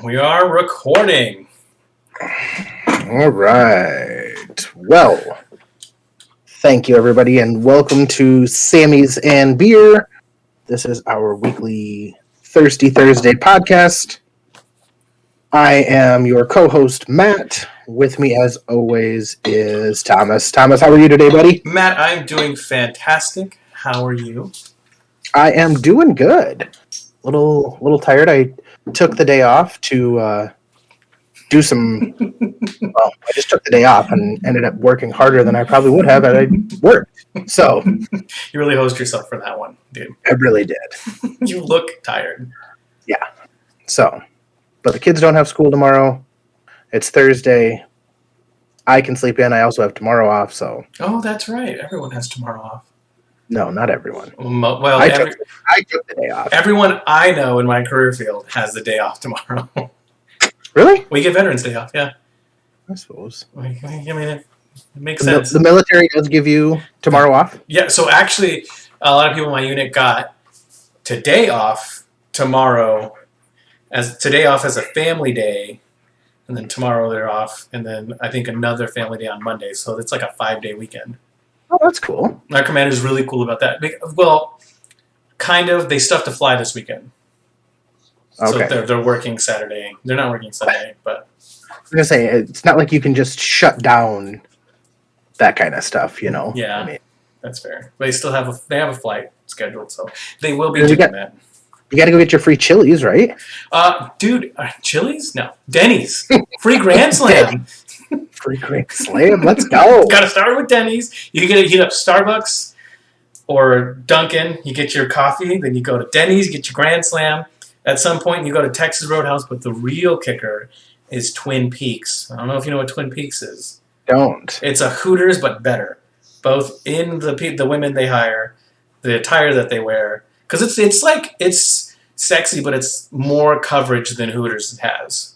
We are recording. All right. Well, thank you, everybody, and welcome to Sammies and Beer. This is our weekly Thirsty Thursday podcast. I am your co-host, Matt. With me, as always, is Thomas. Thomas, how are you today, buddy? Matt, I'm doing fantastic. How are you? I am doing good. Little tired. I took the day off to do some. Well, I just took the day off and ended up working harder than I probably would have had I worked. So You really hosed yourself for that one, dude. I really did. You look tired. Yeah. So, but the kids don't have school tomorrow. It's Thursday. I can sleep in. I also have tomorrow off. So. Oh, that's right. Everyone has tomorrow off. No, not everyone. Well, I took the day off. Everyone I know in my career field has the day off tomorrow. Really? We get Veterans Day off, yeah. I suppose. I mean, it makes sense. The military does give you tomorrow off? Yeah, so actually, a lot of people in my unit got today off tomorrow, today off as a family day, and then tomorrow they're off, and then I think another family day on Monday. So it's like a 5-day weekend. Oh, that's cool. Our commander's really cool about that. Well, kind of. They still have to fly this weekend. Okay. So they're working Saturday. They're not working Sunday, but I was gonna say it's not like you can just shut down that kind of stuff, you know. yeah, I mean, that's fair. They still have a flight scheduled, so they will be doing that. You got to go get your free Chili's, right? Dude, Chili's? No, Denny's. Free Grand Slam. Free Grand Slam. Let's go. Got to start with Denny's. You get to heat up Starbucks or Dunkin'. You get your coffee, then you go to Denny's, you get your Grand Slam. At some point, you go to Texas Roadhouse, but the real kicker is Twin Peaks. I don't know if you know what Twin Peaks is. Don't. It's a Hooters, but better. Both in the women they hire, the attire that they wear, because it's sexy, but it's more coverage than Hooters has.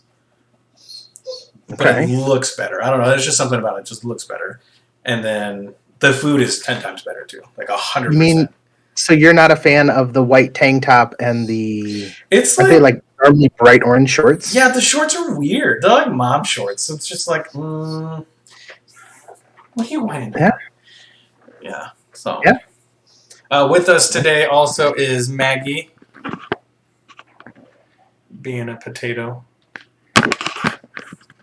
Okay. But it looks better. I don't know. There's just something about it. It just looks better. And then the food is 10 times better too, like 100%. You mean? So you're not a fan of the white tank top and the? It's aren't they like normally bright orange shorts? Yeah, the shorts are weird. They're like mom shorts. It's just like, what are you whining about? Yeah. So. Yeah. With us today also is Maggie, being a potato.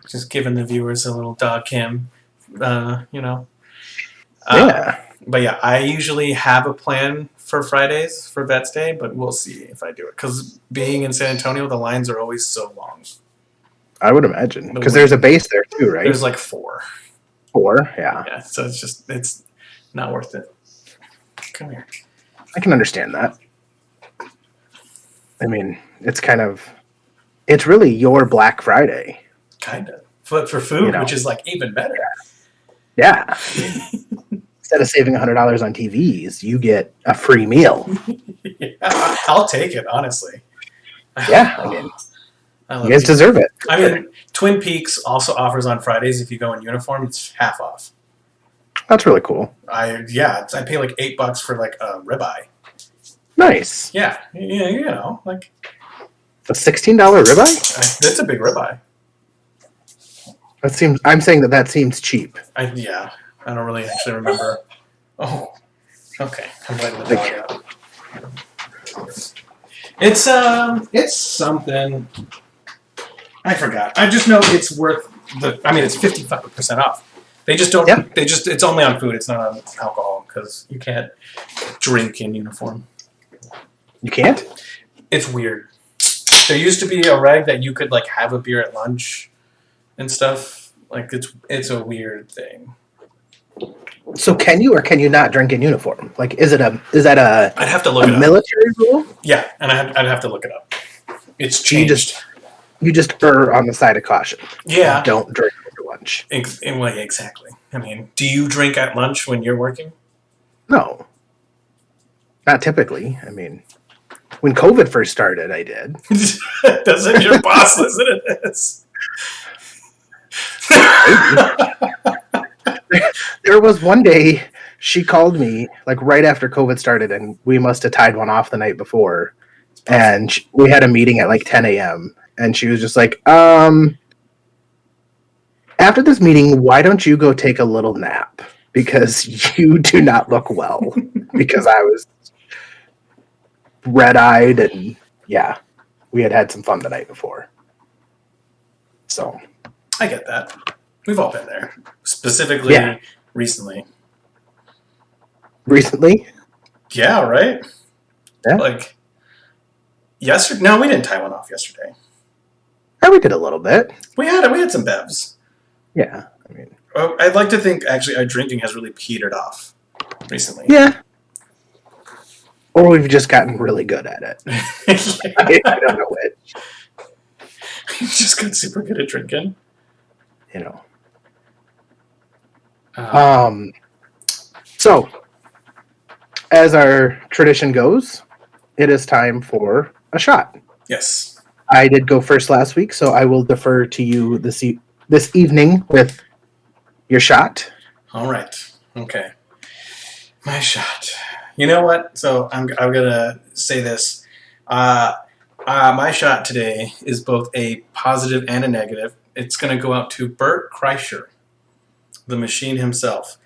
Just giving the viewers a little dog cam, Yeah. But yeah, I usually have a plan for Fridays for Vets Day, but we'll see if I do it. Because being in San Antonio, the lines are always so long. I would imagine. Because there's a base there too, right? There's like 4. 4, yeah. Yeah, so it's not worth it. Come here. I can understand that. I mean, it's really your Black Friday. Kind of. But for food, You know. which is like even better. Yeah. Instead of saving $100 on TVs, you get a free meal. Yeah, I'll take it, honestly. Yeah, I mean, I love you guys deserve it. I mean, Twin Peaks also offers on Fridays if you go in uniform, it's half off. That's really cool. I pay like $8 for like a ribeye. Nice. Yeah, you know, like A $16 ribeye? that's a big ribeye. I'm saying that seems cheap. I don't really actually remember. Oh, okay. I'm letting the dog out. It's something. I forgot. I just know it's worth it's 50% off. They just don't. Yeah. It's only on food. It's not on alcohol because you can't drink in uniform. You can't? It's weird. There used to be a reg that you could like have a beer at lunch and stuff. Like it's a weird thing. So can you or can you not drink in uniform? Like, is that a I'd have to look it up. military rule? Yeah, and I'd have to look it up. It's changed. You just err on the side of caution. Yeah. You don't drink over lunch. Exactly. I mean, do you drink at lunch when you're working? No. Not typically. I mean, when COVID first started, I did. Doesn't your boss listen to this? There was one day she called me like right after COVID started, and we must have tied one off the night before. And we had a meeting at like 10 a.m. and she was just like, after this meeting, why don't you go take a little nap? Because you do not look well. Because I was red-eyed, and yeah, we had some fun the night before. So I get that. We've all been there. Specifically, recently. Recently? Yeah, right? Yeah. Like, yesterday? No, we didn't tie one off yesterday. Yeah, we did a little bit. We had some bevs. Yeah, I mean, I'd like to think actually our drinking has really petered off recently. Yeah. Or we've just gotten really good at it. I don't know which. We just got super good at drinking. You know. So, as our tradition goes, it is time for a shot. Yes. I did go first last week, so I will defer to you this evening with your shot. All right. Okay. My shot. You know what? So I'm gonna say this. My shot today is both a positive and a negative. It's gonna go out to Bert Kreischer, the machine himself.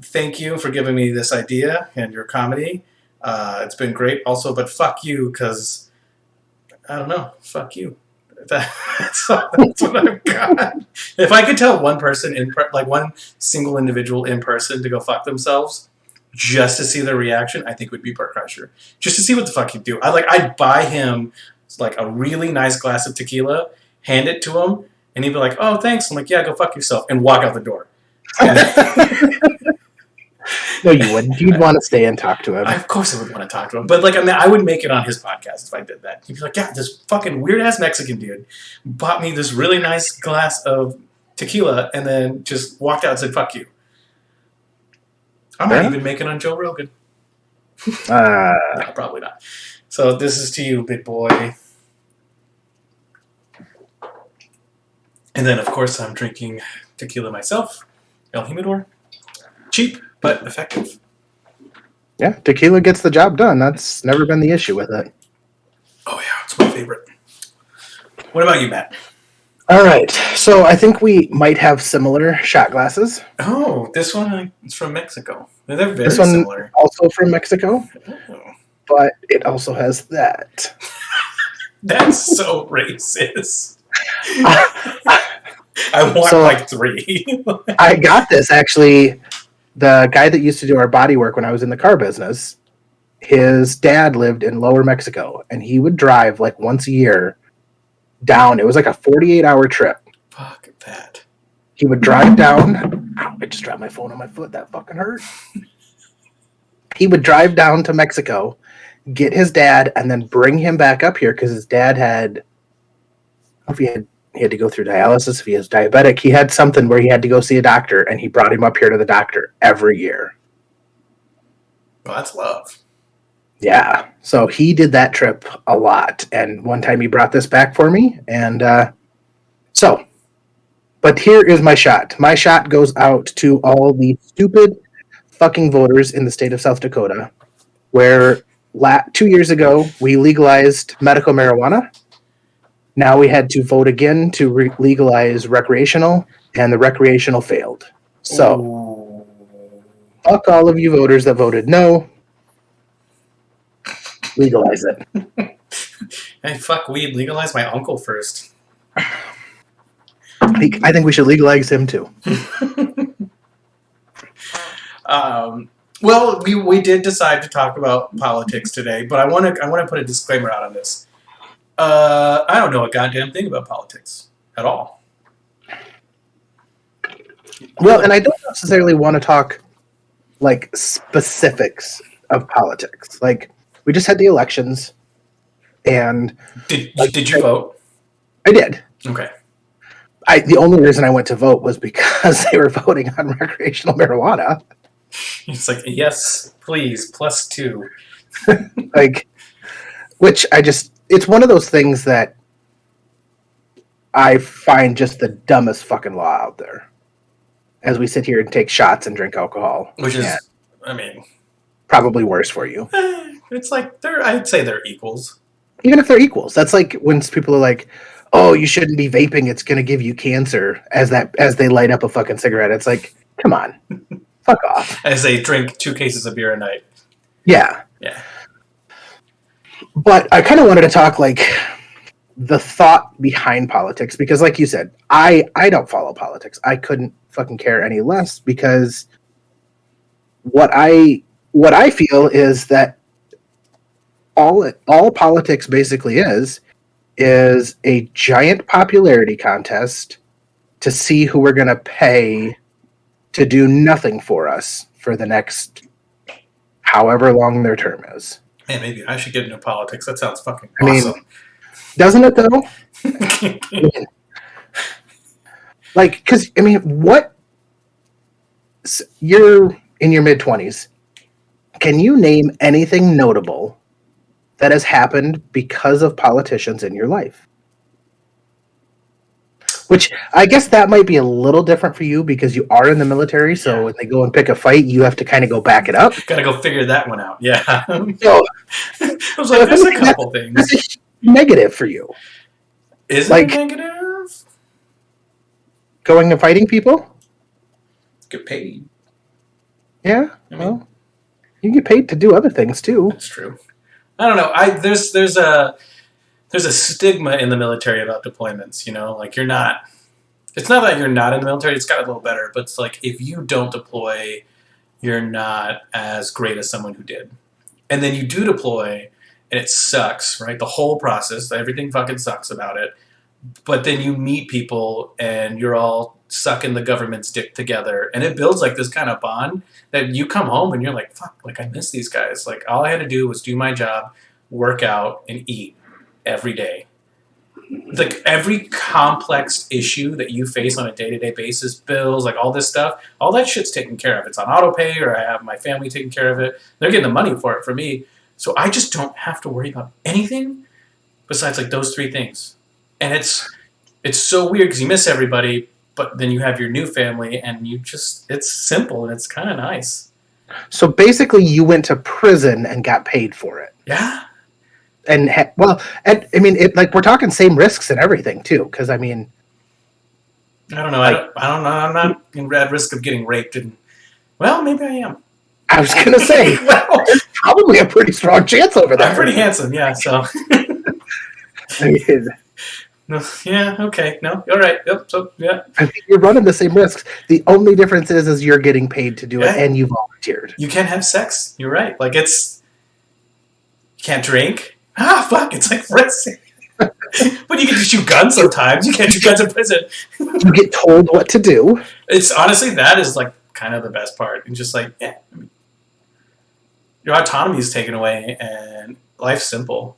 Thank you for giving me this idea and your comedy. It's been great. Also, but fuck you, because I don't know. Fuck you. That's what I've got. If I could tell one person one single individual in person to go fuck themselves, just to see their reaction, I think it would be Bert Kreischer. Just to see what the fuck he'd do. I'd buy him like a really nice glass of tequila, hand it to him, and he'd be like, "Oh, thanks." I'm like, "Yeah, go fuck yourself," and walk out the door. No, you wouldn't. You'd want to stay and talk to him. Of course I would want to talk to him. But I would make it on his podcast if I did that. He'd be like, "Yeah, this fucking weird-ass Mexican dude bought me this really nice glass of tequila and then just walked out and said, fuck you." I might even make it on Joe Rogan. No, probably not. So this is to you, big boy. And then, of course, I'm drinking tequila myself. El Jimador. Cheap, but effective. Yeah, tequila gets the job done. That's never been the issue with it. Oh, yeah, it's my favorite. What about you, Matt? All right, so I think we might have similar shot glasses. Oh, this one is from Mexico. They're very this one similar. Also from Mexico, Oh. but it also has that. That's so racist. I want 3. I got this, actually. The guy that used to do our body work when I was in the car business, his dad lived in Lower Mexico, and he would drive like once a year down. It was like a 48-hour trip. Fuck that. He would drive down. Ow, I just dropped my phone on my foot. That fucking hurt. He would drive down to Mexico, get his dad, and then bring him back up here because his dad had, I don't know if he had to go through dialysis, if he was diabetic. He had something where he had to go see a doctor, and he brought him up here to the doctor every year. Well, that's love. Yeah, so he did that trip a lot, and one time he brought this back for me, and but here is my shot. My shot goes out to all the stupid fucking voters in the state of South Dakota, where 2 years ago we legalized medical marijuana. Now we had to vote again to legalize recreational, and the recreational failed. So, fuck all of you voters that voted no. Legalize it. Hey, fuck weed. Legalize my uncle first. I think we should legalize him too. Well, we did decide to talk about politics today, but I want to put a disclaimer out on this. I don't know a goddamn thing about politics at all. Well, and I don't necessarily want to talk like specifics of politics. Like, we just had the elections, and did you vote? I did. Okay. The only reason I went to vote was because they were voting on recreational marijuana. It's like, yes, please, +2. Like, which it's one of those things that I find just the dumbest fucking law out there. As we sit here and take shots and drink alcohol. Which is, I mean... probably worse for you. It's like, I'd say they're equals. even if they're equals. That's like when people are like, "Oh, you shouldn't be vaping; it's going to give you cancer." As they light up a fucking cigarette, it's like, come on, fuck off. As they drink 2 cases of beer a night. Yeah. Yeah. But I kind of wanted to talk like the thought behind politics because, like you said, I don't follow politics. I couldn't fucking care any less because what I feel is that all politics basically is a giant popularity contest to see who we're going to pay to do nothing for us for the next however long their term is. Man, maybe I should get into politics. That sounds fucking I mean, awesome. Doesn't it though? I mean, like, because I mean, what? You're in your mid-20s. Can you name anything notable that has happened because of politicians in your life? Which I guess that might be a little different for you because you are in the military. So when they go and pick a fight, you have to kind of go back it up. Gotta go figure that one out. Yeah. So I was like, there's a couple things. That's a negative for you. Is it like, a negative? Going and fighting people? Get paid. Yeah. Well, you get paid to do other things too. That's true. I don't know. There's a stigma in the military about deployments. You know, like you're not. It's not that you're not in the military. It's got a little better, but it's like if you don't deploy, you're not as great as someone who did. And then you do deploy, and it sucks, right? The whole process, everything fucking sucks about it. But then you meet people, and you're all sucking the government's dick together, and it builds like this kind of bond that you come home and you're like, fuck, like I miss these guys. Like all I had to do was do my job, work out, and eat every day. Like every complex issue that you face on a day-to-day basis, bills, like all this stuff, all that shit's taken care of. It's on auto pay, or I have my family taking care of it. They're getting the money for it for me. So I just don't have to worry about anything besides like those 3 things. And it's so weird because you miss everybody, but then you have your new family, and it's simple and it's kind of nice. So basically, you went to prison and got paid for it. Yeah. And I mean, like we're talking same risks and everything too. Because I mean, I don't know. I don't know. I'm not at risk of getting raped, and well, maybe I am. I was gonna say, well, there's probably a pretty strong chance over there. I'm pretty handsome, yeah. So. I mean, no, yeah. Okay. No. All right. Yep. So yeah. I mean, you're running the same risks. The only difference is you're getting paid to do it, and you volunteered. You can't have sex. You're right. Like you can't drink. Ah, fuck! It's like prison. But you get to shoot guns sometimes. You can't shoot guns in prison. You get told what to do. It's honestly that is like kind of the best part. And just like your autonomy is taken away, and life's simple.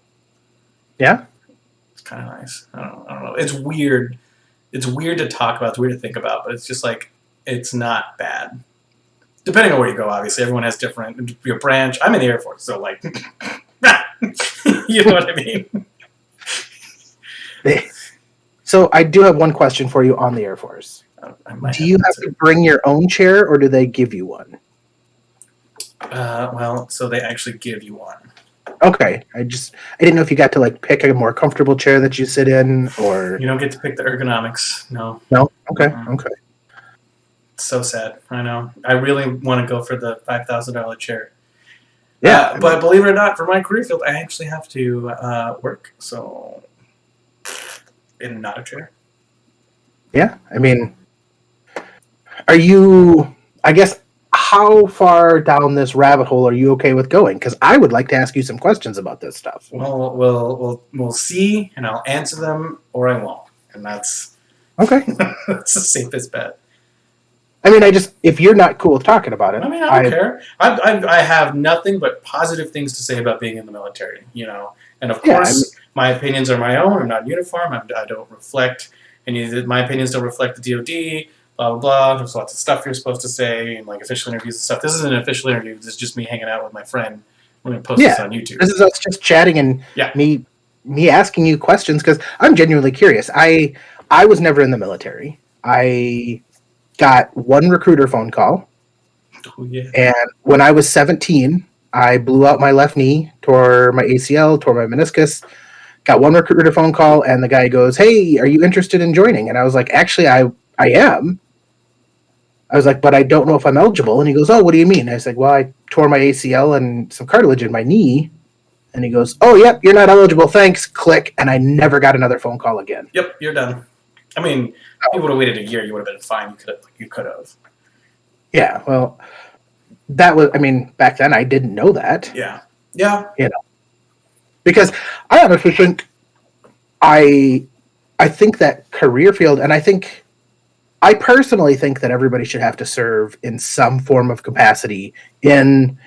Yeah. Kind of nice. I don't know. It's weird. It's weird to talk about. It's weird to think about. But it's just like it's not bad. Depending on where you go, obviously, everyone has different. Your branch. I'm in the Air Force, so like, you know what I mean. So I do have one question for you on the Air Force. Do you have to bring your own chair, or do they give you one? Well, so they actually give you one. Okay, I didn't know if you got to like pick a more comfortable chair that you sit in, or you don't get to pick the ergonomics. No. Okay. It's so sad. I know. I really want to go for the $5,000 chair. Yeah, but believe it or not, for my career field, I actually have to work. So, in not a chair. Yeah, I mean, are you? I guess. How far down this rabbit hole are you okay with going? Because I would like to ask you some questions about this stuff. Well, we'll see, and I'll answer them, or I won't, and that's okay. That's the safest bet. I mean, if you're not cool with talking about it, I mean, I don't care. I have nothing but positive things to say about being in the military, you know. And of course, my opinions are my own. I'm not in uniform. I don't reflect my opinions don't reflect the DoD. Blah, blah, blah. There's lots of stuff you're supposed to say, and like official interviews and stuff. This isn't an official interview. This is just me hanging out with my friend. We're going to post this on YouTube. This is us just chatting and me asking you questions because I'm genuinely curious. I was never in the military. I got one recruiter phone call. Oh, yeah. And when I was 17, I blew out my left knee, tore my ACL, tore my meniscus. got one recruiter phone call, and the guy goes, "Hey, are you interested in joining?" And I was like, "Actually, I am." I was like, "But I don't know if I'm eligible." And he goes, "Oh, what do you mean?" I was like, "Well, I tore my ACL and some cartilage in my knee." And he goes, "Oh, yep, you're not eligible. Thanks." Click, and I never got another phone call again. Yep, you're done. I mean, if you would have waited a year, you would have been fine. You could have. Yeah, well, that was. I mean, back then I didn't know that. Yeah. Because I honestly think I think that career field, and I personally think that everybody should have to serve in some form of capacity in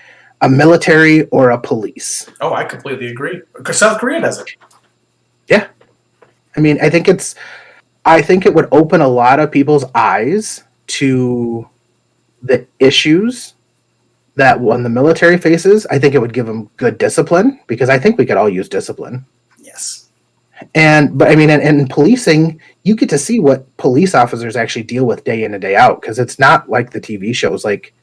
a military or a police. Oh, I completely agree. Because South Korea does it. Yeah. I mean, I think it would open a lot of people's eyes to the issues that when the military faces. I think it would give them good discipline, because I think we could all use discipline. Yes. But I mean, in policing, you get to see what police officers actually deal with day in and day out, because it's not like the TV shows. Like,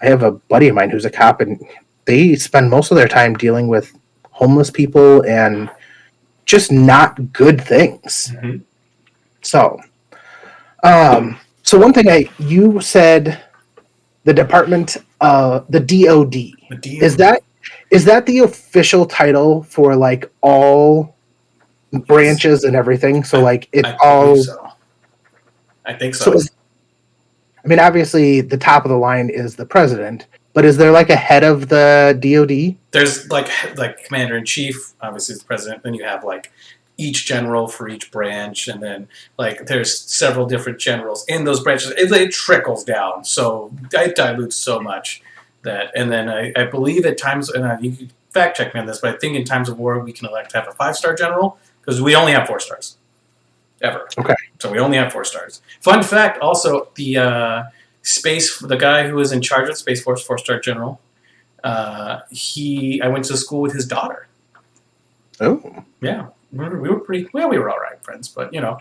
I have a buddy of mine who's a cop, and they spend most of their time dealing with homeless people and just not good things. Mm-hmm. So one thing you said, the department, the DoD. The DoD. Is that the official title for like all branches and everything? So like it's all. I think so. I mean, obviously, the top of the line is the president, but is there like a head of the DoD? There's like commander in chief, obviously the president. Then you have like each general for each branch, and then like there's several different generals in those branches. It trickles down, so it dilutes so much that. And then I believe at times, and you can fact check me on this, but I think in times of war we can elect to have a 5-star general, because we only have 4 stars ever. Okay. So we only have 4 stars. Fun fact, also the guy who was in charge of Space Force, 4-star general. I went to school with his daughter. Oh. Yeah. We were pretty well. We were all right friends, but you know.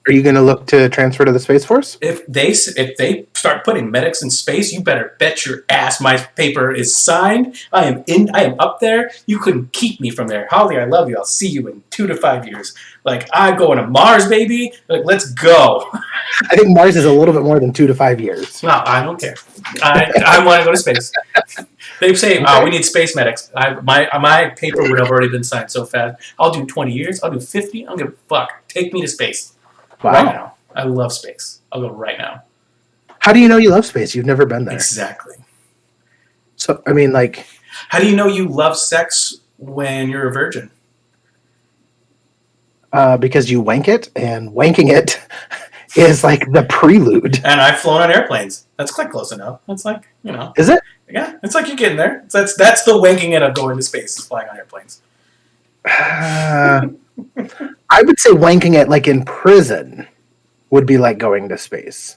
Are you going to look to transfer to the Space Force? If they start putting medics in space, you better bet your ass my paper is signed. I am up there. You couldn't keep me from there. Holly, I love you. I'll see you in 2 to 5 years. Like, I'm going to Mars, baby. Like, let's go. I think Mars is a little bit more than 2 to 5 years. No, I don't care. I want to go to space. They say, okay. We need space medics. My paper would have already been signed so fast. I'll do 20 years. I'll do 50. I don't give a fuck. Take me to space. Wow. Right now. I love space. I'll go right now. How do you know you love space? You've never been there. Exactly. So, I mean, like... How do you know you love sex when you're a virgin? Because you wank it, and wanking it is like the prelude. And I've flown on airplanes. That's quite close enough. That's like, you know. Is it? Yeah, it's like you're getting there. That's the wanking it of going to space, is flying on airplanes. I would say wanking it like in prison would be like going to space.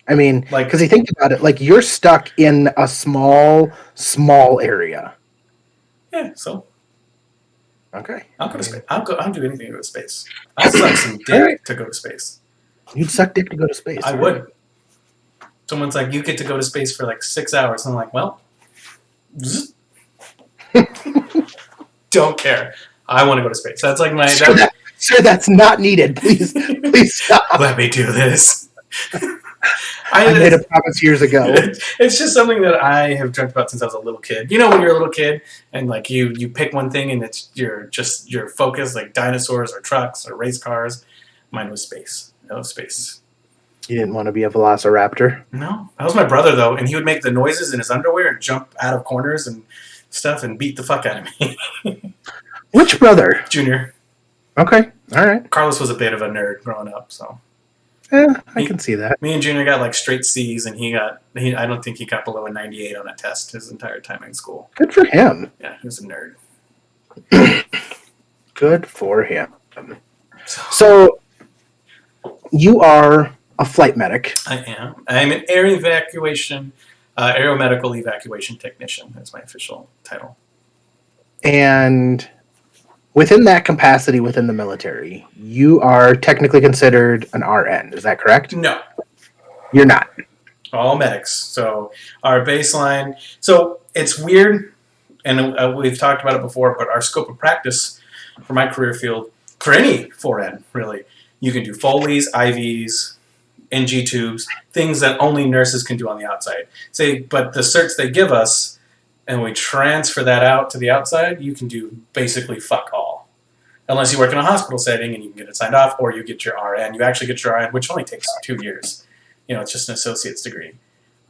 I mean, like, because you think about it, like you're stuck in a small area. Yeah, so. Okay. I'll go to space. I'll do anything to go to space. I'll suck some dick to go to space. You'd suck dick to go to space. I would. Someone's like, you get to go to space for like 6 hours. I'm like, well, don't care. I want to go to space. That's like my... Sir, that's not needed. Please stop. Let me do this. I made a promise years ago. It's just something that I have dreamt about since I was a little kid. You know, when you're a little kid and like you pick one thing and it's your focus, like dinosaurs or trucks or race cars. Mine was space. I love space. You didn't want to be a velociraptor? No. That was my brother, though, and he would make the noises in his underwear and jump out of corners and stuff and beat the fuck out of me. Which brother? Junior. Okay. All right. Carlos was a bit of a nerd growing up, so... Yeah, I can see that. Me and Junior got like straight C's, and I don't think he got below a 98 on a test his entire time in school. Good for him. Yeah, he was a nerd. Good for him. So, you are a flight medic. I am. I'm an aeromedical evacuation technician. That's my official title. And within that capacity within the military, you are technically considered an RN. Is that correct? No. You're not. All medics. So our baseline. So it's weird. and we've talked about it before, but our scope of practice for my career field, for any 4N really, you can do Foleys, IVs, NG tubes, things that only nurses can do on the outside. But the certs they give us, and we transfer that out to the outside, you can do basically fuck all. Unless you work in a hospital setting and you can get it signed off, or you get your RN. You actually get your RN, which only takes 2 years. It's just an associate's degree.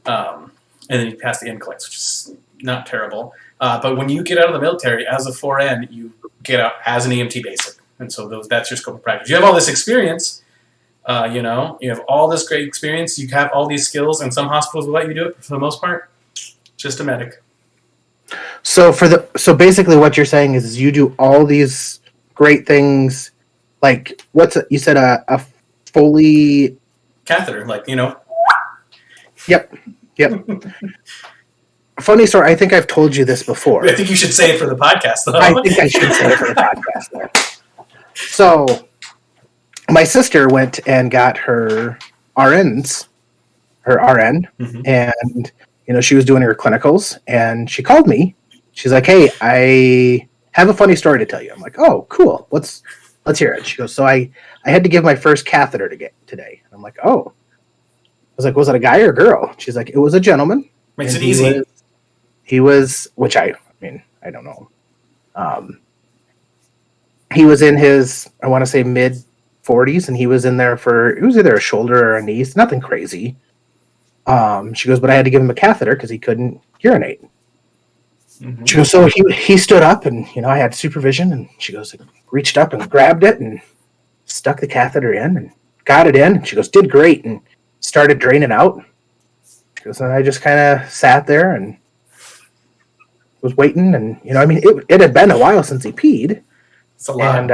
And then you pass the NCLEX, which is not terrible. But when you get out of the military as a 4N, you get out as an EMT basic. And so that's your scope of practice. You have all this experience. You have all this great experience. You have all these skills, and some hospitals will let you do it for the most part. Just a medic. So basically, what you're saying is you do all these great things, like you said a Foley catheter, Yep. Funny story. I think I've told you this before. I think you should say it for the podcast, though. I think I should say it for the podcast, though. So, my sister went and got her RN, mm-hmm. and she was doing her clinicals, and she called me. She's like, "Hey, I have a funny story to tell you." I'm like, "Oh, cool. Let's hear it." She goes, "So I had to give my first catheter today." I'm like, "Oh." I was like, "Was it a guy or a girl?" She's like, "It was a gentleman." Makes it easy. He was, which I don't know. He was in his, I want to say mid 40s, and he was in there it was either a shoulder or a knee, nothing crazy. She goes, "But I had to give him a catheter because he couldn't urinate." Mm-hmm. She goes, "So he stood up, and I had supervision," and she goes, reached up and grabbed it and stuck the catheter in and got it in. And she goes, "Did great," and started draining out. She goes, "And I just kind of sat there and was waiting, and it had been a while since he peed." It's a lot. And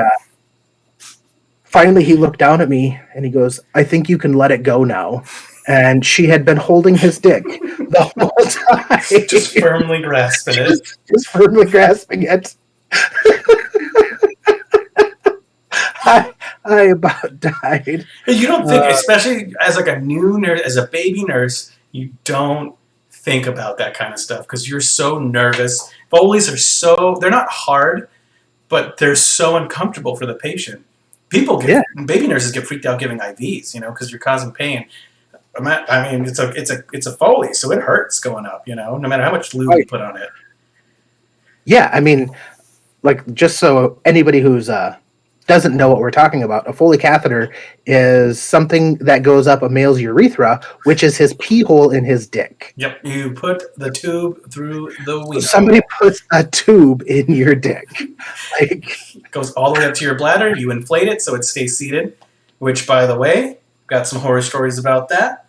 finally, he looked down at me and he goes, "I think you can let it go now." And she had been holding his dick the whole time, just firmly grasping it. Just firmly grasping it. I about died. You don't think, especially as a new nurse, as a baby nurse, you don't think about that kind of stuff because you're so nervous. Foleys they're not hard, but they're so uncomfortable for the patient. Baby nurses get freaked out giving IVs, because you're causing pain. I mean, it's a Foley, so it hurts going up, no matter how much lube you put on it. Yeah, I mean, just so anybody who's doesn't know what we're talking about, a Foley catheter is something that goes up a male's urethra, which is his pee hole in his dick. Yep, you put the tube through the wheel. Somebody puts a tube in your dick. It goes all the way up to your bladder. You inflate it so it stays seated, which, by the way, got some horror stories about that.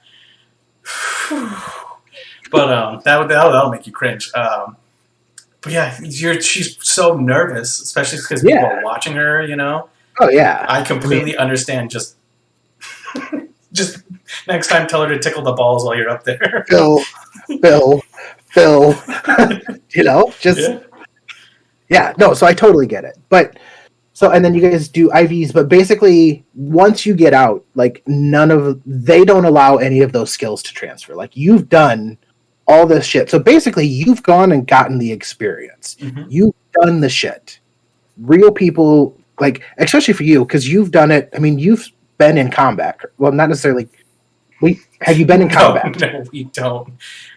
But that'll make you cringe. But yeah, she's so nervous, especially because people are watching her, Oh, yeah. I completely understand. Just next time, tell her to tickle the balls while you're up there. Phil. Yeah, no, so I totally get it. But, and then you guys do IVs, but basically, once you get out, they don't allow any of those skills to transfer. You've done all this shit. So basically, you've gone and gotten the experience. Mm-hmm. You've done the shit. Real people, especially for you, because you've done it. I mean, you've been in combat. Well, not necessarily. Have you been in combat? No, we don't.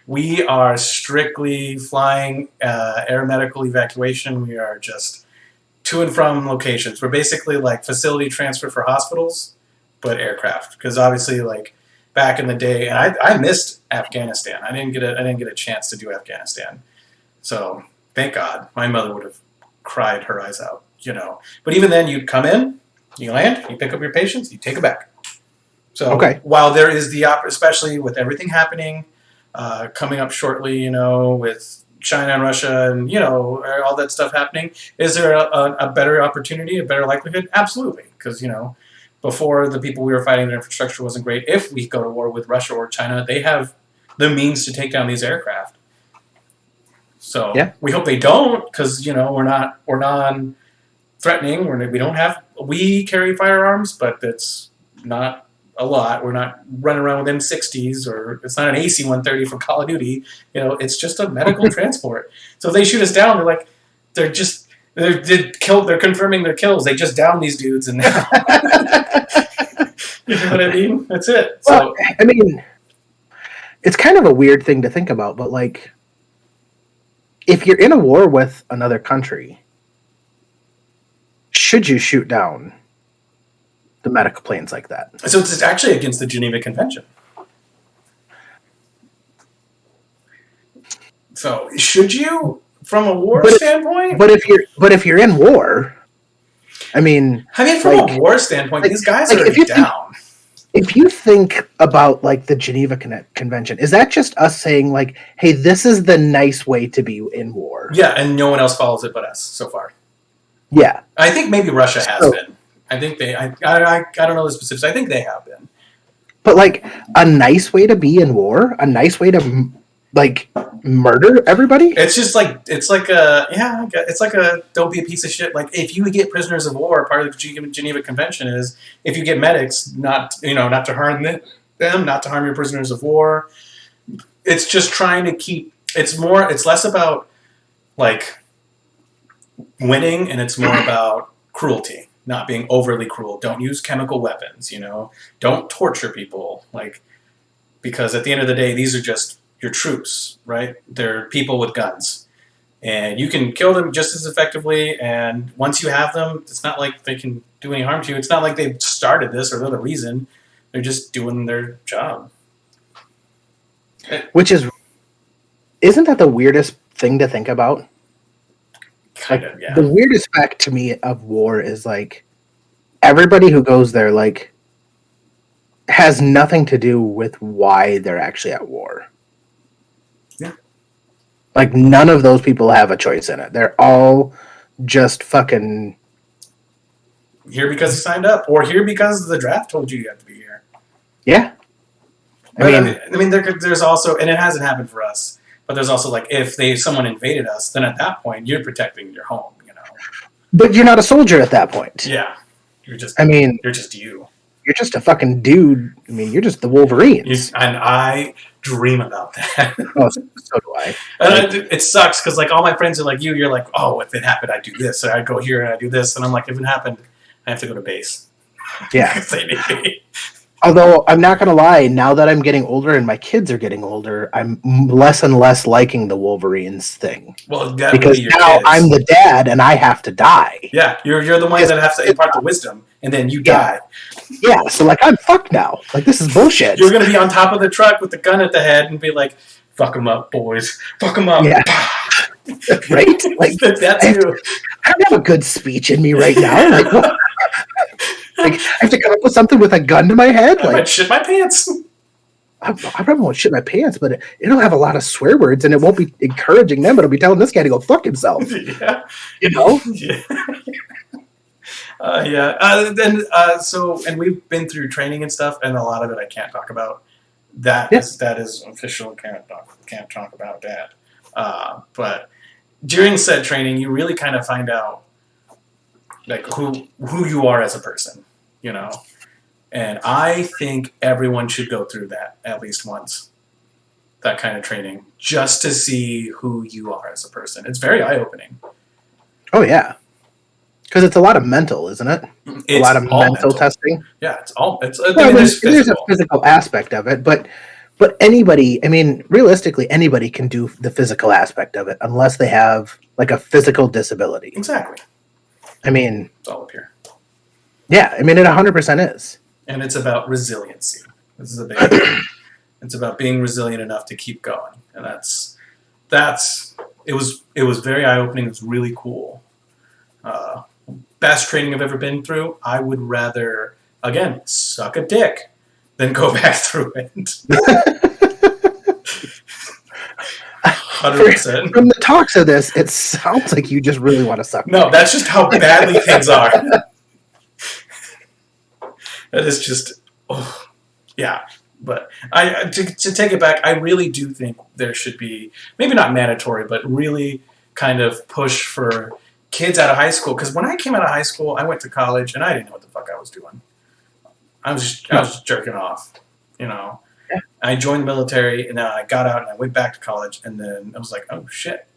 We are strictly flying air medical evacuation. We are just to and from locations. We're basically facility transfer for hospitals, but aircraft. Because obviously, back in the day, and I missed Afghanistan. I didn't get a chance to do Afghanistan. So thank God, my mother would have cried her eyes out, But even then, you'd come in, you land, you pick up your patients, you take them back. So while there is especially with everything happening, coming up shortly, with China and Russia and, all that stuff happening, is there a better opportunity, a better likelihood? Absolutely. Because, before the people we were fighting, their infrastructure wasn't great. If we go to war with Russia or China, they have the means to take down these aircraft. So we hope they don't, because we're non-threatening. We carry firearms, but it's not a lot. We're not running around with M60s, or it's not an AC-130 from Call of Duty. It's just a medical transport. So if they shoot us down, they're confirming their kills. They just down these dudes, and now you know what I mean? That's it. Well, I mean, it's kind of a weird thing to think about, but like, if you're in a war with another country, should you shoot down the medical planes like that? So it's actually against the Geneva Convention. So should you, from a war standpoint? But if you're in war, I mean, from a war standpoint, these guys are down. If you think about like the Geneva Convention, is that just us saying like, hey, this is the nice way to be in war? Yeah, and no one else follows it but us so far. Yeah. I think maybe Russia has been. I think I don't know the specifics. I think they have been. But like a nice way to be in war, a nice way to like murder everybody. It's just like it's like a don't be a piece of shit. Like if you get prisoners of war, part of the Geneva Convention is if you get medics, not to harm them, not to harm your prisoners of war. It's just trying to keep. It's less about like winning, and it's more about cruelty. Not being overly cruel. Don't use chemical weapons, Don't torture people, because at the end of the day, these are just your troops, right? They're people with guns. And you can kill them just as effectively, and once you have them, it's not like they can do any harm to you. It's not like they've started this or another reason. They're just doing their job. Isn't that the weirdest thing to think about? Kind of, yeah. The weirdest fact to me of war is like everybody who goes there like has nothing to do with why they're actually at war. Yeah. Like none of those people have a choice in it. They're all just fucking here because you signed up, or here because the draft told you have to be here. Yeah. I mean, there's also, and it hasn't happened for us. But there's also like if someone invaded us, then at that point you're protecting your home, But you're not a soldier at that point. Yeah, you're just. You're just you. You're just a fucking dude. I mean, you're just the Wolverines. And I dream about that. Oh, so do I. And it sucks because like all my friends are like you. You're like, oh, if it happened, I'd do this, or I'd go here and I do this, and I'm like, if it happened, I have to go to base. Yeah. Although I'm not going to lie, now that I'm getting older and my kids are getting older, I'm less and less liking the Wolverines thing. Well, because now I'm the dad and I have to die. Yeah, you're the one that has to impart the wisdom, and then you die. Yeah, so like I'm fucked now. Like this is bullshit. You're going to be on top of the truck with the gun at the head and be like, "Fuck them up, boys. Fuck them up." Yeah. Right? Like that's I don't have a good speech in me right now. Like what? Like, I have to come up with something with a gun to my head? I might shit my pants. I probably won't shit my pants, but it'll have a lot of swear words, and it won't be encouraging them, but it'll be telling this guy to go fuck himself. Yeah. Yeah. Yeah. And we've been through training and stuff, and a lot of it I can't talk about. That is official. Can't talk about that. But during said training, you really kind of find out like who you are as a person, And I think everyone should go through that at least once. That kind of training, just to see who you are as a person. It's very eye-opening. Oh yeah, because it's a lot of mental, isn't it? A lot of mental testing. Yeah, there's a physical aspect of it, but anybody, I mean, realistically, anybody can do the physical aspect of it unless they have like a physical disability. Exactly. I mean, it's all up here. Yeah, I mean, it 100% is. And it's about resiliency. This is a big thing. It's about being resilient enough to keep going, and it was very eye opening. It was really cool. Best training I've ever been through. I would rather suck a dick than go back through it. 100%. From the talks of this, it sounds like you just really want to suck. No, that's just how badly things are. That is just, yeah. But to take it back, I really do think there should be, maybe not mandatory, but really kind of push for kids out of high school. Because when I came out of high school, I went to college, and I didn't know what the fuck I was doing. I was just jerking off, you know. Yeah. I joined the military, and then I got out and I went back to college, and then I was like, oh shit.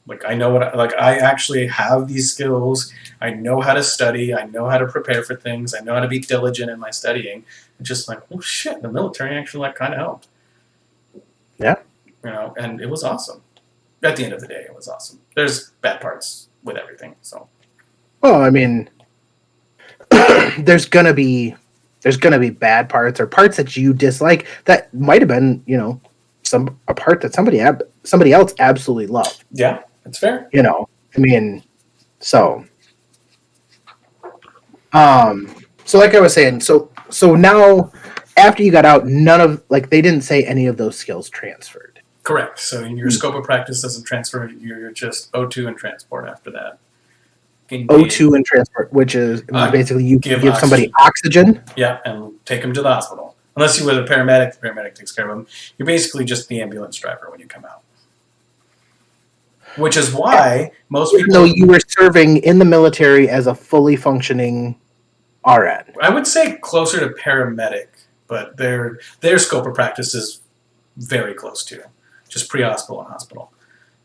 Like I know I actually have these skills. I know how to study. I know how to prepare for things. I know how to be diligent in my studying. It's just like, oh shit, the military actually like kind of helped. Yeah. You know, and it was awesome. At the end of the day, it was awesome. There's bad parts with everything, so. Well, I mean, there's gonna be bad parts or parts that you dislike that might have been, a part that somebody else absolutely loved. Yeah, that's fair. I mean, so like I was saying, so now after you got out, none of they didn't say any of those skills transferred. Correct. So your scope of practice doesn't transfer. You're just O2 and transport after that. O2 and transport, which is basically you give somebody oxygen. Yeah, and take them to the hospital. Unless you were the paramedic takes care of them. You're basically just the ambulance driver when you come out. Which is why most people... Though you were serving in the military as a fully functioning RN. I would say closer to paramedic, but their scope of practice is very close to just pre-hospital and hospital.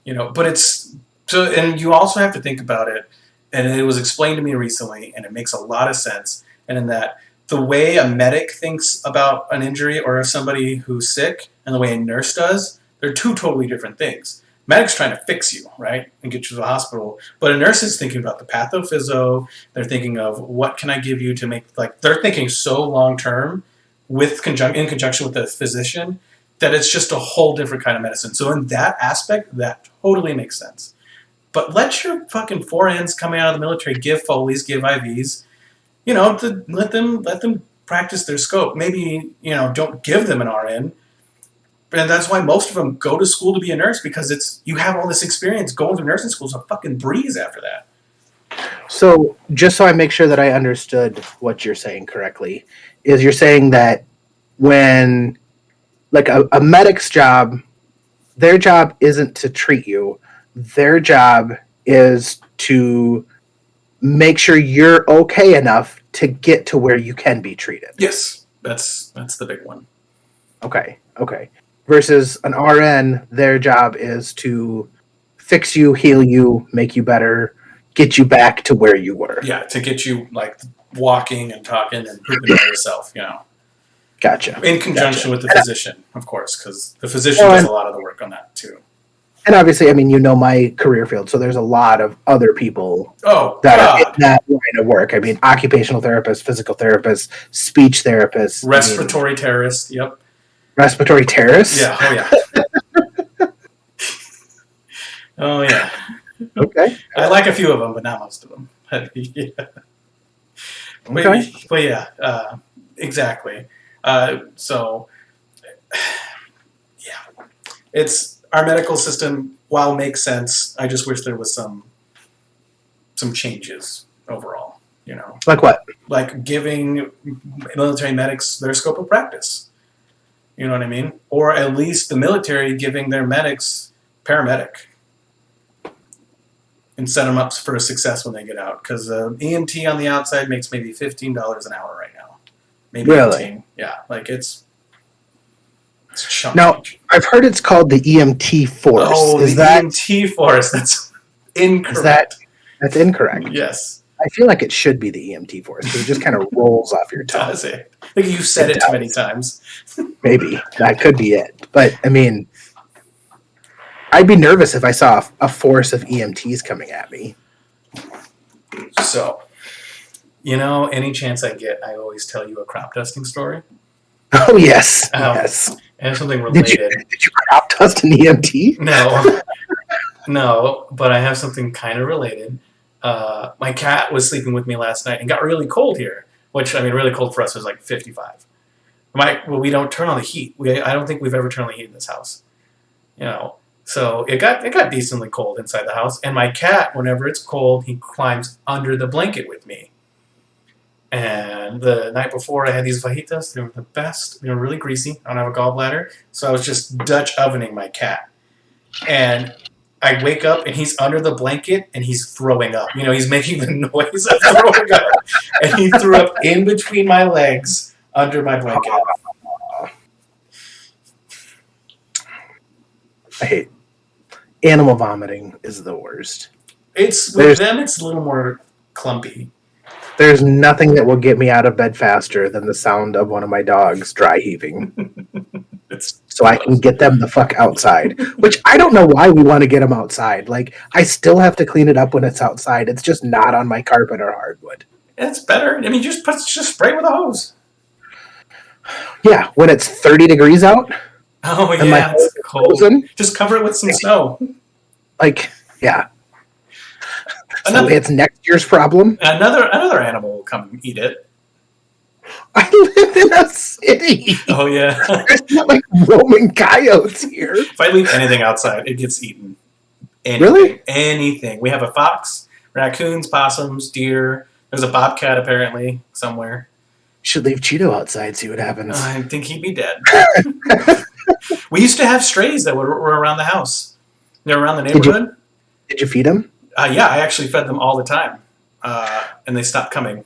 But it's... So, and you also have to think about it, and it was explained to me recently, and it makes a lot of sense, and in that the way a medic thinks about an injury or somebody who's sick and the way a nurse does, they're two totally different things. Medic's trying to fix you, right, and get you to the hospital. But a nurse is thinking about the pathophysio. They're thinking of what can I give you to make, they're thinking so long-term in conjunction with the physician that it's just a whole different kind of medicine. So in that aspect, that totally makes sense. But let your fucking 4Ns coming out of the military give Foleys, give IVs, let them practice their scope. Maybe, don't give them an RN. And that's why most of them go to school to be a nurse, because you have all this experience. Going through nursing school is a fucking breeze after that. So just so I make sure that I understood what you're saying correctly, is you're saying that when a medic's job, their job isn't to treat you. Their job is to make sure you're okay enough to get to where you can be treated. Yes, that's the big one. Okay. Versus an RN, their job is to fix you, heal you, make you better, get you back to where you were. Yeah, to get you walking and talking and pooping by yourself, Gotcha. In conjunction with the physician, of course, because the physician does a lot of the work on that too. And obviously, my career field, so there's a lot of other people that are in that line of work. Occupational therapists, physical therapists, speech therapists. Respiratory terrorists, yep. Respiratory terrorists? Yeah, oh yeah. Oh yeah. Okay. I like a few of them, but not most of them. Yeah. Okay. But yeah, exactly. So, yeah. It's... Our medical system, while makes sense, I just wish there was some changes overall, Like what? Like giving military medics their scope of practice. You know what I mean? Or at least the military giving their medics paramedic. And set them up for success when they get out. Because EMT on the outside makes maybe $15 an hour right now. Maybe really? 18. Yeah, it's now, I've heard it's called the EMT force. Oh, EMT force. That's incorrect. That's incorrect? Yes. I feel like it should be the EMT force because it just kind of rolls off your tongue. Does it? I think you've said it too many times. Maybe. That could be it. But, I'd be nervous if I saw a force of EMTs coming at me. So, any chance I get, I always tell you a crop dusting story. Oh, yes. Yes. And something related. Did you crop dust an EMT? No, but I have something kind of related. My cat was sleeping with me last night and got really cold here, which, really cold for us was 55. We don't turn on the heat. I don't think we've ever turned on the heat in this house. So it got decently cold inside the house. And my cat, whenever it's cold, he climbs under the blanket with me. And the night before, I had these fajitas. They were the best. They were really greasy. I don't have a gallbladder. So I was just Dutch ovening my cat. And I wake up and he's under the blanket and he's throwing up. He's making the noise of throwing up. And he threw up in between my legs under my blanket. I hate animal vomiting is the worst. With them, it's a little more clumpy. There's nothing that will get me out of bed faster than the sound of one of my dogs dry heaving. So I can get them the fuck outside. Which I don't know why we want to get them outside. Like, I still have to clean it up when it's outside. It's just not on my carpet or hardwood. It's better. I mean, just spray with a hose. Yeah, when it's 30 degrees out. Oh, yeah, it's cold. Frozen, just cover it with some snow. Like, yeah. So it's next year's problem. Another animal will come and eat it. I live in a city. Oh, yeah. There's not like roaming coyotes here. If I leave anything outside, it gets eaten. Really? Anything. We have a fox, raccoons, possums, deer. There's a bobcat, apparently, somewhere. You should leave Cheeto outside, see what happens. I think he'd be dead. We used to have strays that were around the house. They were around the neighborhood. Did you feed them? Yeah, I actually fed them all the time. And they stopped coming.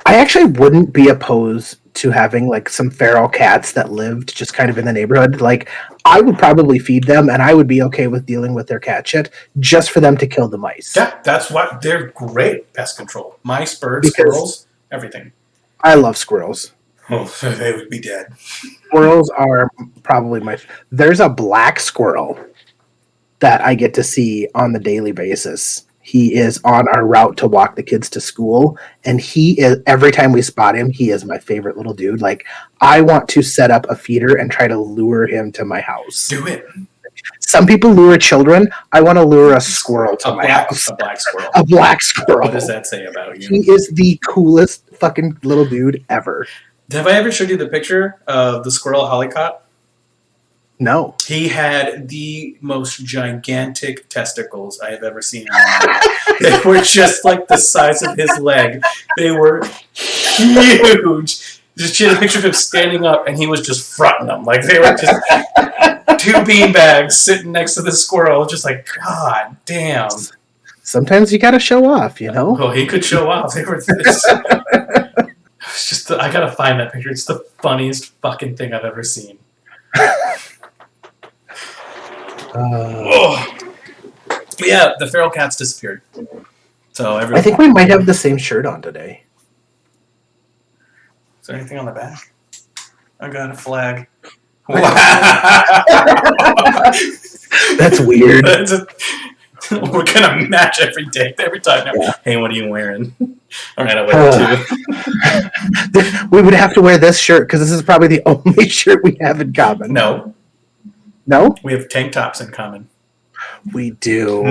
I actually wouldn't be opposed to having like some feral cats that lived just kind of in the neighborhood. Like, I would probably feed them and I would be okay with dealing with their cat shit just for them to kill the mice. Yeah, that's what they're great pest control. Mice, birds, squirrels, everything. I love squirrels. Oh, they would be dead. Squirrels are probably there's a black squirrel that I get to see on the daily basis. He is on our route to walk the kids to school, and he is, every time we spot him, he is my favorite little dude. Like, I want to set up a feeder and try to lure him to my house. Do it. Some people lure children. I want to lure a squirrel to my house. A black squirrel. A black squirrel. What does that say about you? He is the coolest fucking little dude ever. Have I ever showed you the picture of the squirrel Hollycott? No. He had the most gigantic testicles I have ever seen in my life. They were just like the size of his leg. They were huge. Just had a picture of him standing up, and he was just fronting them. Like, they were just two beanbags sitting next to the squirrel, just like, God damn. Sometimes you gotta show off, you know? Oh, he could show off. They were it's just, I gotta find that picture. It's the funniest fucking thing I've ever seen. Yeah, the feral cats disappeared. So I think we might have the same shirt on today. Is there anything on the back? I got a flag. That's weird. We're gonna match every time now. Yeah. Hey, what are you wearing? All right, I'll wear it too. We would have to wear this shirt because this is probably the only shirt we have in common. No. We have tank tops in common. We do.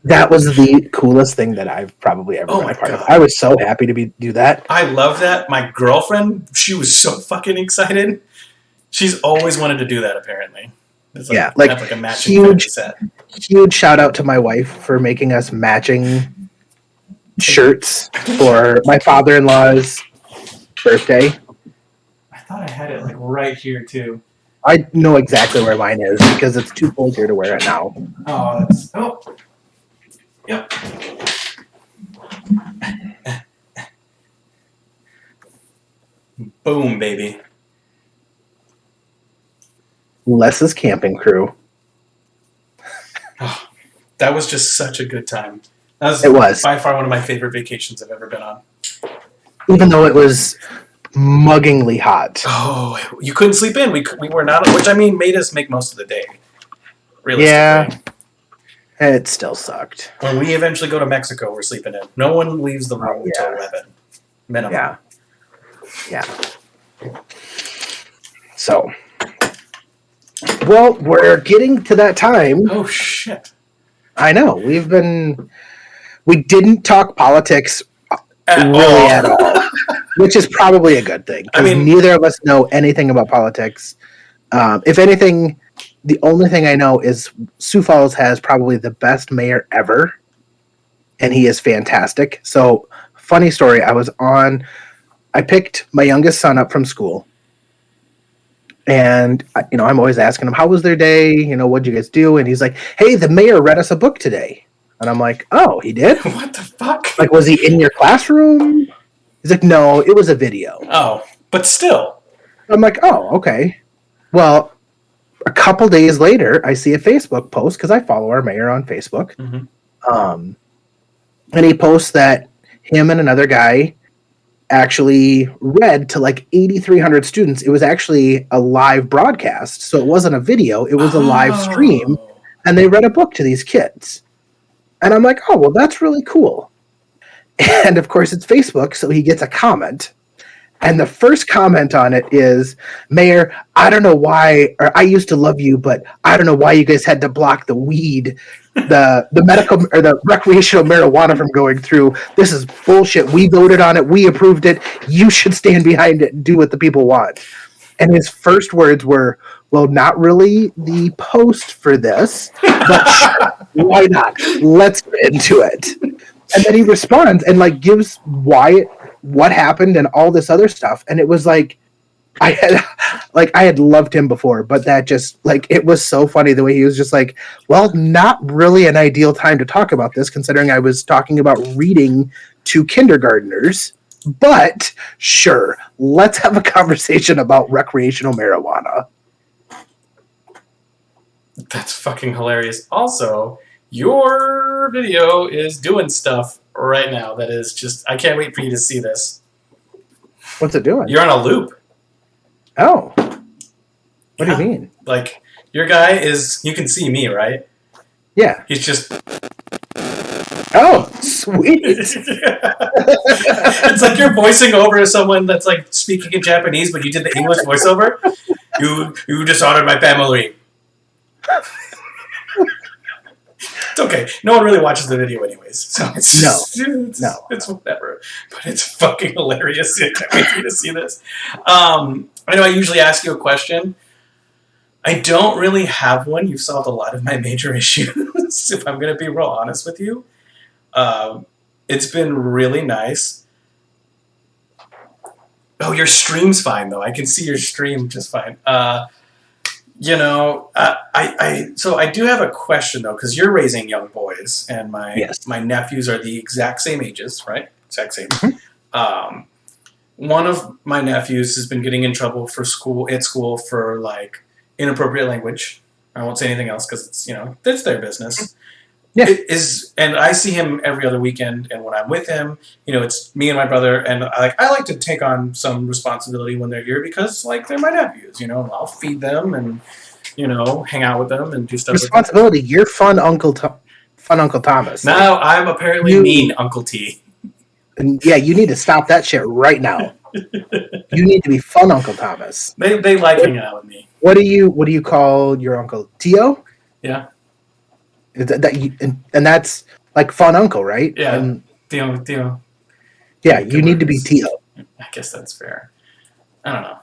That was the coolest thing that I've probably ever been a part of. I was so happy to do that. I love that. My girlfriend, she was so fucking excited. She's always wanted to do that, apparently. It's like a matching set. Huge shout out to my wife for making us matching shirts for my father-in-law's birthday. I thought I had it like right here too. I know exactly where mine is because it's too cold here to wear it now. Yep. Boom, baby. Les's camping crew. Oh, that was just such a good time. It was by far one of my favorite vacations I've ever been on. Even though it was muggingly hot. Oh, you couldn't sleep in. We were not, which I mean made us make most of the day. Realistically. Yeah. It still sucked. When we eventually go to Mexico, we're sleeping in. No one leaves the room until 11. Minimum. Yeah. So, well, we're getting to that time. Oh, shit. I know. We didn't talk politics at all. Which is probably a good thing. I mean, neither of us know anything about politics. If anything, the only thing I know is Sioux Falls has probably the best mayor ever, and he is fantastic. So, funny story, I picked my youngest son up from school, And I'm always asking him, how was their day? What'd you guys do? And he's like, hey, the mayor read us a book today. And I'm like, oh, he did? What the fuck? Like, was he in your classroom? He's like, no, it was a video. Oh, but still. I'm like, oh, okay. Well, a couple days later, I see a Facebook post because I follow our mayor on Facebook. Mm-hmm. And he posts that him and another guy actually read to like 8,300 students. It was actually a live broadcast. So it wasn't a video, it was a live stream. And they read a book to these kids. And I'm like, oh, well, that's really cool. And of course, it's Facebook. So he gets a comment. And the first comment on it is, Mayor, I don't know why, or I used to love you, but I don't know why you guys had to block the weed, the medical or the recreational marijuana from going through. This is bullshit. We voted on it. We approved it. You should stand behind it and do what the people want. And his first words were, well, not really the post for this, but sure, why not? Let's get into it. And then he responds and like gives what happened and all this other stuff. And it was like, I had loved him before, but that just like, it was so funny the way he was just like, well, not really an ideal time to talk about this, considering I was talking about reading to kindergartners, but sure, let's have a conversation about recreational marijuana. That's fucking hilarious. Also, your video is doing stuff right now that is just, I can't wait for you to see this. What's it doing? You're on a loop. Oh. What do you mean? Like, your guy is, you can see me, right? Yeah. He's just... Oh, sweet. It's like you're voicing over someone that's like speaking in Japanese, but you did the English voiceover. You dishonored my family. It's okay. No one really watches the video anyways, so it's it's whatever. But it's fucking hilarious. I can't wait for you to see this. I know I usually ask you a question. I don't really have one. You've solved a lot of my major issues, if I'm going to be real honest with you. It's been really nice. Oh, your stream's fine, though. I can see your stream just fine. So I do have a question, though, because you're raising young boys, and my nephews are the exact same ages, right? Exact same. Mm-hmm. One of my nephews has been getting in trouble for school for like inappropriate language. I won't say anything else because it's their business. Yeah. And I see him every other weekend, and when I'm with him, it's me and my brother, and I like to take on some responsibility when they're here because they're my nephews, I'll feed them and hang out with them and do stuff. Responsibility. With them. You're fun Uncle Thomas. Now I'm apparently mean Uncle T. And yeah, you need to stop that shit right now. You need to be fun Uncle Thomas. They like hanging out with me. What do you call your uncle? Tio? Yeah. And that's like fun uncle, right? Yeah. And Tio. Yeah, you need to be Tio. I guess that's fair. I don't know.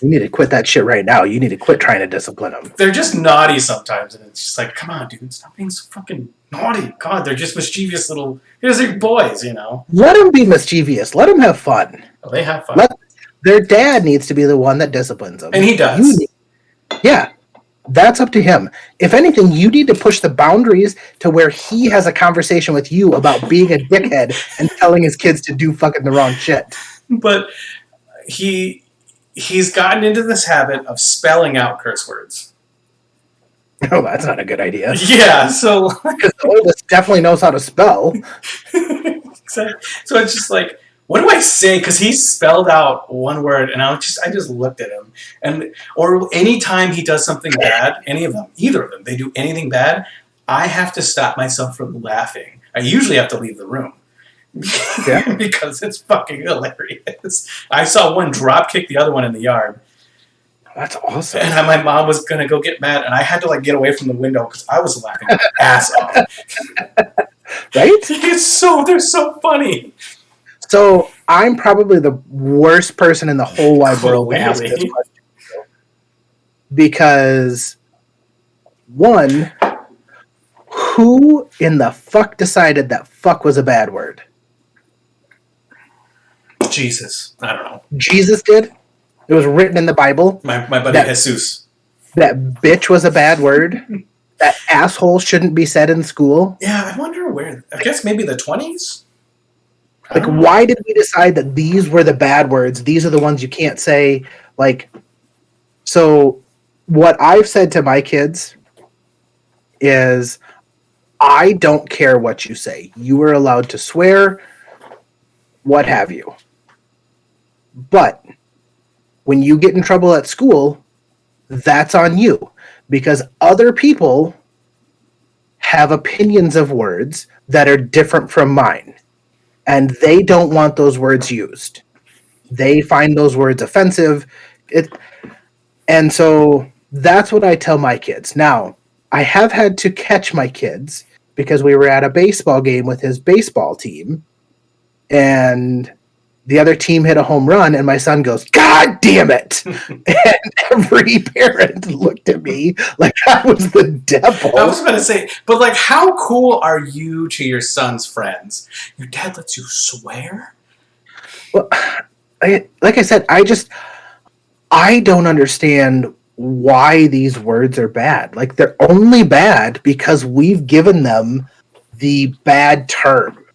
You need to quit that shit right now. You need to quit trying to discipline them. They're just naughty sometimes, and it's just like, come on, dude, stop being so fucking naughty. God, they're just mischievous little. Here's your boys, Let them be mischievous. Let them have fun. Oh, they have fun. Their dad needs to be the one that disciplines them, and he does. Yeah. That's up to him. If anything, you need to push the boundaries to where he has a conversation with you about being a dickhead and telling his kids to do fucking the wrong shit. But he's gotten into this habit of spelling out curse words. Oh, that's not a good idea. Yeah, so... Because the oldest definitely knows how to spell. Exactly. So it's just like, what do I say? Because he spelled out one word, and I just looked at him. Or anytime he does something bad, either of them, they do anything bad, I have to stop myself from laughing. I usually have to leave the room. Yeah. Because it's fucking hilarious. I saw one drop kick the other one in the yard. That's awesome. And my mom was going to go get mad, and I had to get away from the window because I was laughing my ass off. Right? They're so funny. So I'm probably the worst person in the whole wide world to ask this question. Because, one, who in the fuck decided that fuck was a bad word? Jesus. I don't know. Jesus did? It was written in the Bible. My buddy Jesus. That bitch was a bad word. That asshole shouldn't be said in school. Yeah, I wonder where. I guess maybe the 20s? Like, why did we decide that these were the bad words? These are the ones you can't say. Like, so what I've said to my kids is, I don't care what you say. You are allowed to swear, what have you. But when you get in trouble at school, that's on you. Because other people have opinions of words that are different from mine. And they don't want those words used. They find those words offensive. And so that's what I tell my kids. Now, I have had to catch my kids because we were at a baseball game with his baseball team. And the other team hit a home run, and my son goes, "God damn it!" And every parent looked at me like I was the devil. I was going to say, but like, how cool are you to your son's friends? Your dad lets you swear? Well, like I said, I don't understand why these words are bad. Like, they're only bad because we've given them the bad term.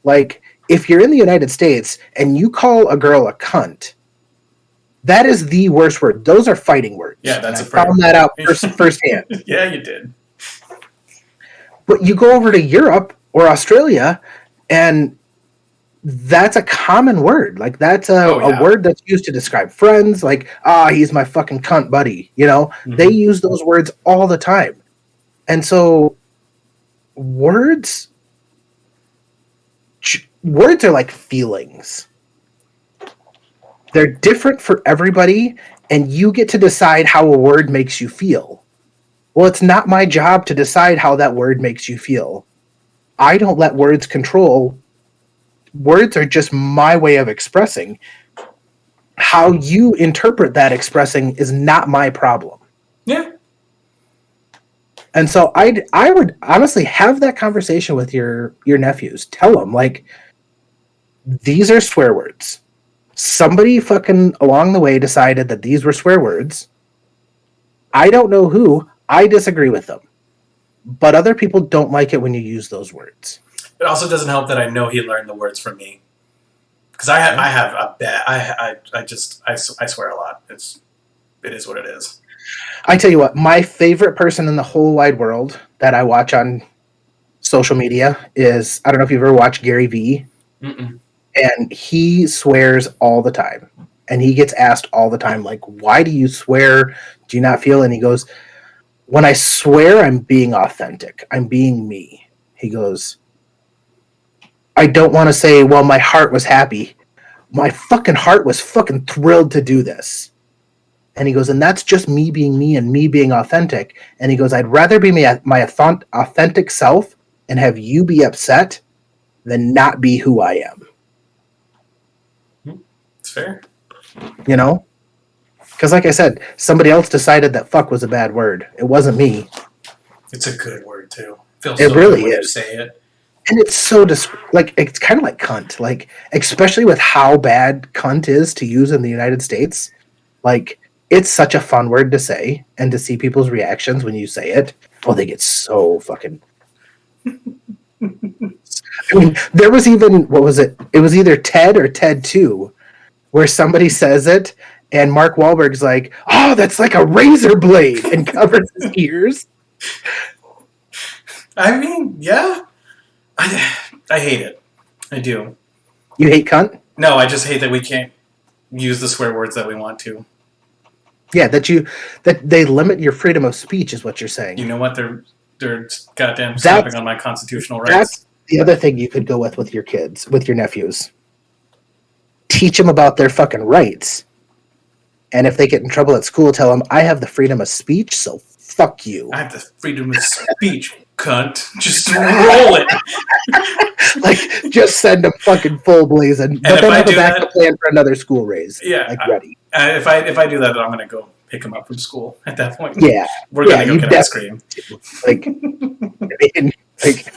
Like, if you're in the United States and you call a girl a cunt, that is the worst word. Those are fighting words. Yeah, that's I found that out firsthand. Yeah, you did. But you go over to Europe or Australia, and that's a common word. Like, that's a word that's used to describe friends. Like, he's my fucking cunt buddy. You know, They use those words all the time. And so words are like feelings. They're different for everybody, and you get to decide how a word makes you feel. Well, it's not my job to decide how that word makes you feel. I don't let words control. Words are just my way of expressing. How you interpret that expressing is not my problem. Yeah. And so I would honestly have that conversation with your nephews. Tell them, like, these are swear words. Somebody fucking along the way decided that these were swear words. I don't know who. I disagree with them. But other people don't like it when you use those words. It also doesn't help that I know he learned the words from me. Because I have a bad... I swear a lot. It is what it is. I tell you what, my favorite person in the whole wide world that I watch on social media is, I don't know if you've ever watched Gary Vee. Mm-mm. And he swears all the time. And he gets asked all the time, like, why do you swear? Do you not feel? And he goes, when I swear, I'm being authentic. I'm being me. He goes, I don't want to say, well, my heart was happy. My fucking heart was fucking thrilled to do this. And he goes, and that's just me being me and me being authentic. And he goes, I'd rather be my authentic self and have you be upset than not be who I am. It's fair. You know? Because like I said, somebody else decided that fuck was a bad word. It wasn't me. It's a good word, too. It really good when is. You say it. And it's so it's kind of like cunt. Like, especially with how bad cunt is to use in the United States. Like, it's such a fun word to say, and to see people's reactions when you say it. Oh, they get so fucking... I mean, there was even, what was it? It was either Ted or Ted 2, where somebody says it, and Mark Wahlberg's like, oh, that's like a razor blade, and covers his ears. I mean, yeah. I hate it. I do. You hate cunt? No, I just hate that we can't use the swear words that we want to. Yeah, that they limit your freedom of speech is what you're saying. You know what? They're goddamn stepping on my constitutional rights. That's the other thing you could go with your kids, with your nephews. Teach them about their fucking rights. And if they get in trouble at school, tell them, I have the freedom of speech, so fuck you. I have the freedom of speech, cunt. Just roll it. Like, just send them fucking full blazing. But then have a backup plan for another school raise. Yeah. Like, ready. If I do that, then I'm going to go pick him up from school at that point. Yeah. We're going to go get ice cream. Like, I mean, Like,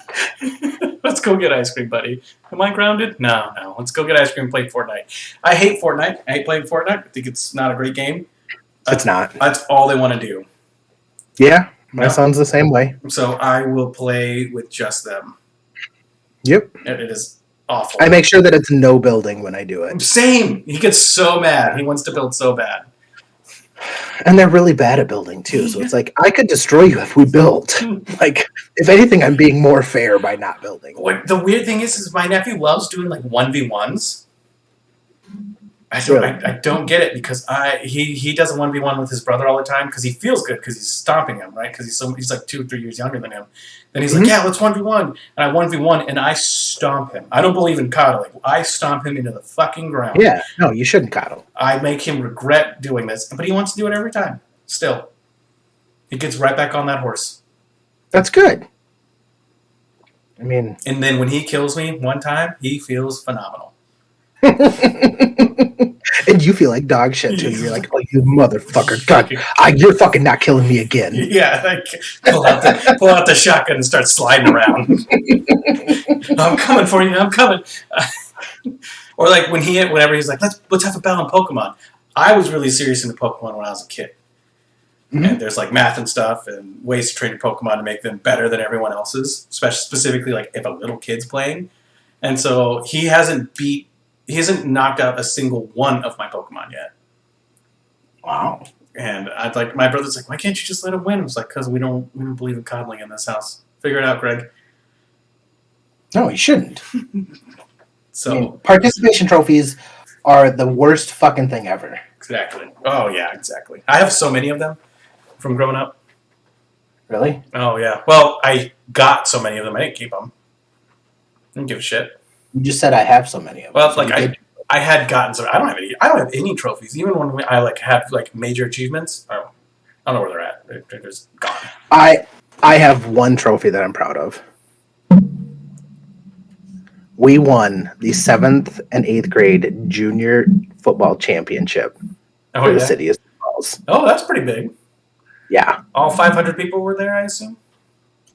let's go get ice cream, buddy. Am I grounded? No. Let's go get ice cream and play Fortnite. I hate Fortnite. I hate playing Fortnite. I think it's not a great game. it's not. That's all they want to do. Yeah, my son's the same way. So I will play with just them. Yep. It is awful. I make sure that it's no building when I do it. Same. He gets so mad. He wants to build so bad. And they're really bad at building, too. So it's like, I could destroy you if we built. Like, if anything, I'm being more fair by not building. What the weird thing is my nephew loves doing like 1v1s. I don't get it because he does a 1v1 with his brother all the time because he feels good because he's stomping him, right? Because he's like 2 or 3 years younger than him. Then he's like, yeah, let's 1v1. And I 1v1 and I stomp him. I don't believe in coddling. I stomp him into the fucking ground. Yeah, no, you shouldn't coddle. I make him regret doing this, but he wants to do it every time. Still. He gets right back on that horse. That's good. I mean... And then when he kills me one time, he feels phenomenal. And you feel like dog shit too. You're like, oh, you motherfucker! God, you're fucking not killing me again. Yeah, like pull out the shotgun and start sliding around. I'm coming for you. I'm coming. Or like whenever he's like, let's have a battle in Pokemon. I was really serious into Pokemon when I was a kid. Mm-hmm. And there's like math and stuff and ways to train your Pokemon to make them better than everyone else's, specifically like if a little kid's playing. And so he hasn't knocked out a single one of my Pokemon yet. Wow. And my brother's like, why can't you just let him win? I was like, because we don't believe in coddling in this house. Figure it out, Greg. No, he shouldn't. So I mean, participation trophies are the worst fucking thing ever. Exactly. Oh yeah, exactly. I have so many of them from growing up. Really? Oh yeah. Well, I got so many of them. I didn't keep them. I didn't give a shit. You just said I have so many of them. Well, so I had gotten some. I don't have any trophies. Even when I had major achievements. I don't know where they're at. They're just gone. I have one trophy that I'm proud of. We won the 7th and 8th grade junior football championship for the city of St. Paul's. Oh, that's pretty big. Yeah. All 500 people were there, I assume?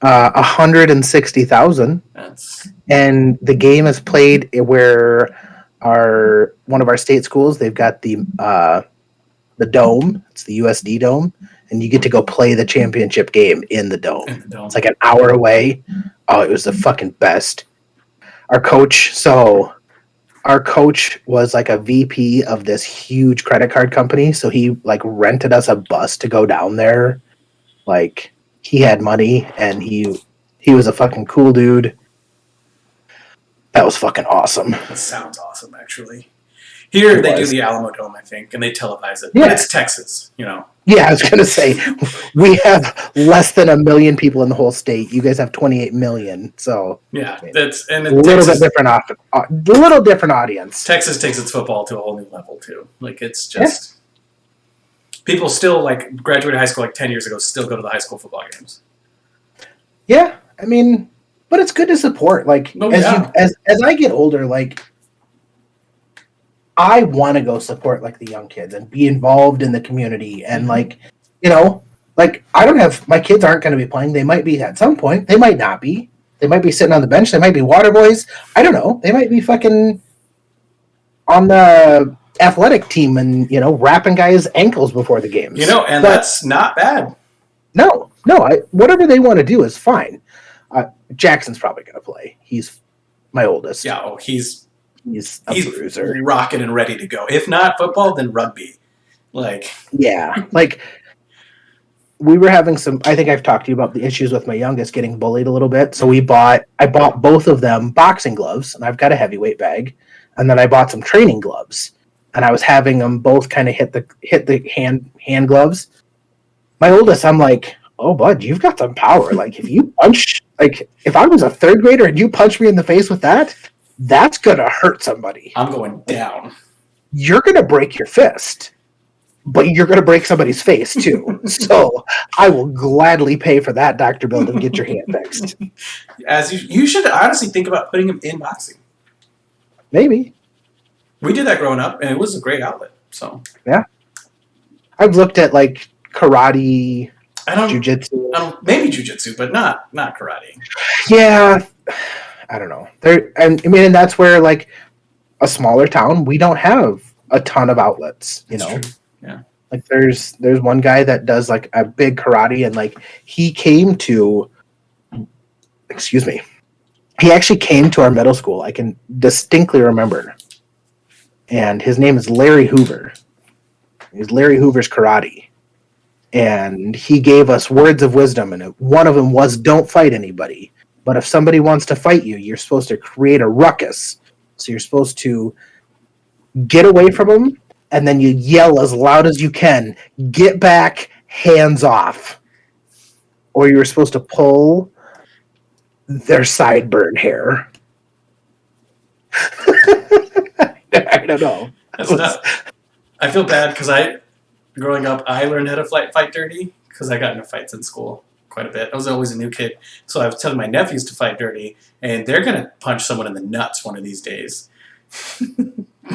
160,000. And the game is played where one of our state schools, they've got the dome. It's the USD dome. And you get to go play the championship game in the dome. It's like an hour away. Oh, it was the fucking best. Our coach was like a VP of this huge credit card company. So he like rented us a bus to go down there. Like he had money and he was a fucking cool dude. That was fucking awesome. That sounds awesome, actually. Here they do the Alamo Dome, I think, and they televise it. Yeah. But it's Texas, you know. Yeah, I was going to say, we have less than 1 million people in the whole state. You guys have 28 million, so yeah, I mean, that's a little different audience. Texas takes its football to a whole new level too. Like it's just people still like graduated high school like 10 years ago still go to the high school football games. Yeah, I mean, but it's good to support. Like as I get older, like I want to go support like the young kids and be involved in the community and like, you know, like I don't have my kids aren't going to be playing. They might be at some point. They might not be. They might be sitting on the bench. They might be water boys. I don't know. They might be fucking on the athletic team and, you know, wrapping guys' ankles before the games. You know, and that's not bad. No, whatever they want to do is fine. Jackson's probably going to play. He's my oldest. Yeah, he's bruiser. Rocking and ready to go. If not football, then rugby. Yeah, like we were having some. I think I've talked to you about the issues with my youngest getting bullied a little bit. So I bought both of them boxing gloves, and I've got a heavyweight bag, and then I bought some training gloves, and I was having them both kind of hit the hand gloves. My oldest, I'm like, oh, bud, you've got some power. Like if you punch, like if I was a third grader and you punch me in the face with that. That's going to hurt somebody. I'm going down. You're going to break your fist, but you're going to break somebody's face too. So I will gladly pay for that doctor bill to get your hand fixed. As you should honestly think about putting him in boxing. Maybe. We did that growing up, and it was a great outlet. So yeah. I've looked at like karate Jujitsu. Maybe jujitsu, but not karate. Yeah, I don't know. I mean, and that's where like a smaller town, we don't have a ton of outlets. That's true. Yeah. Like there's one guy that does like a big karate, and like he came to, excuse me, he actually came to our middle school. I can distinctly remember, and his name is Larry Hoover. He's Larry Hoover's Karate, and he gave us words of wisdom, and one of them was don't fight anybody. But if somebody wants to fight you, you're supposed to create a ruckus. So you're supposed to get away from them, and then you yell as loud as you can, get back, hands off. Or you were supposed to pull their sideburn hair. I don't know. I feel bad because growing up, I learned how to fight dirty because I got into fights in school quite a bit. I was always a new kid. So I was telling my nephews to fight dirty, and they're going to punch someone in the nuts one of these days.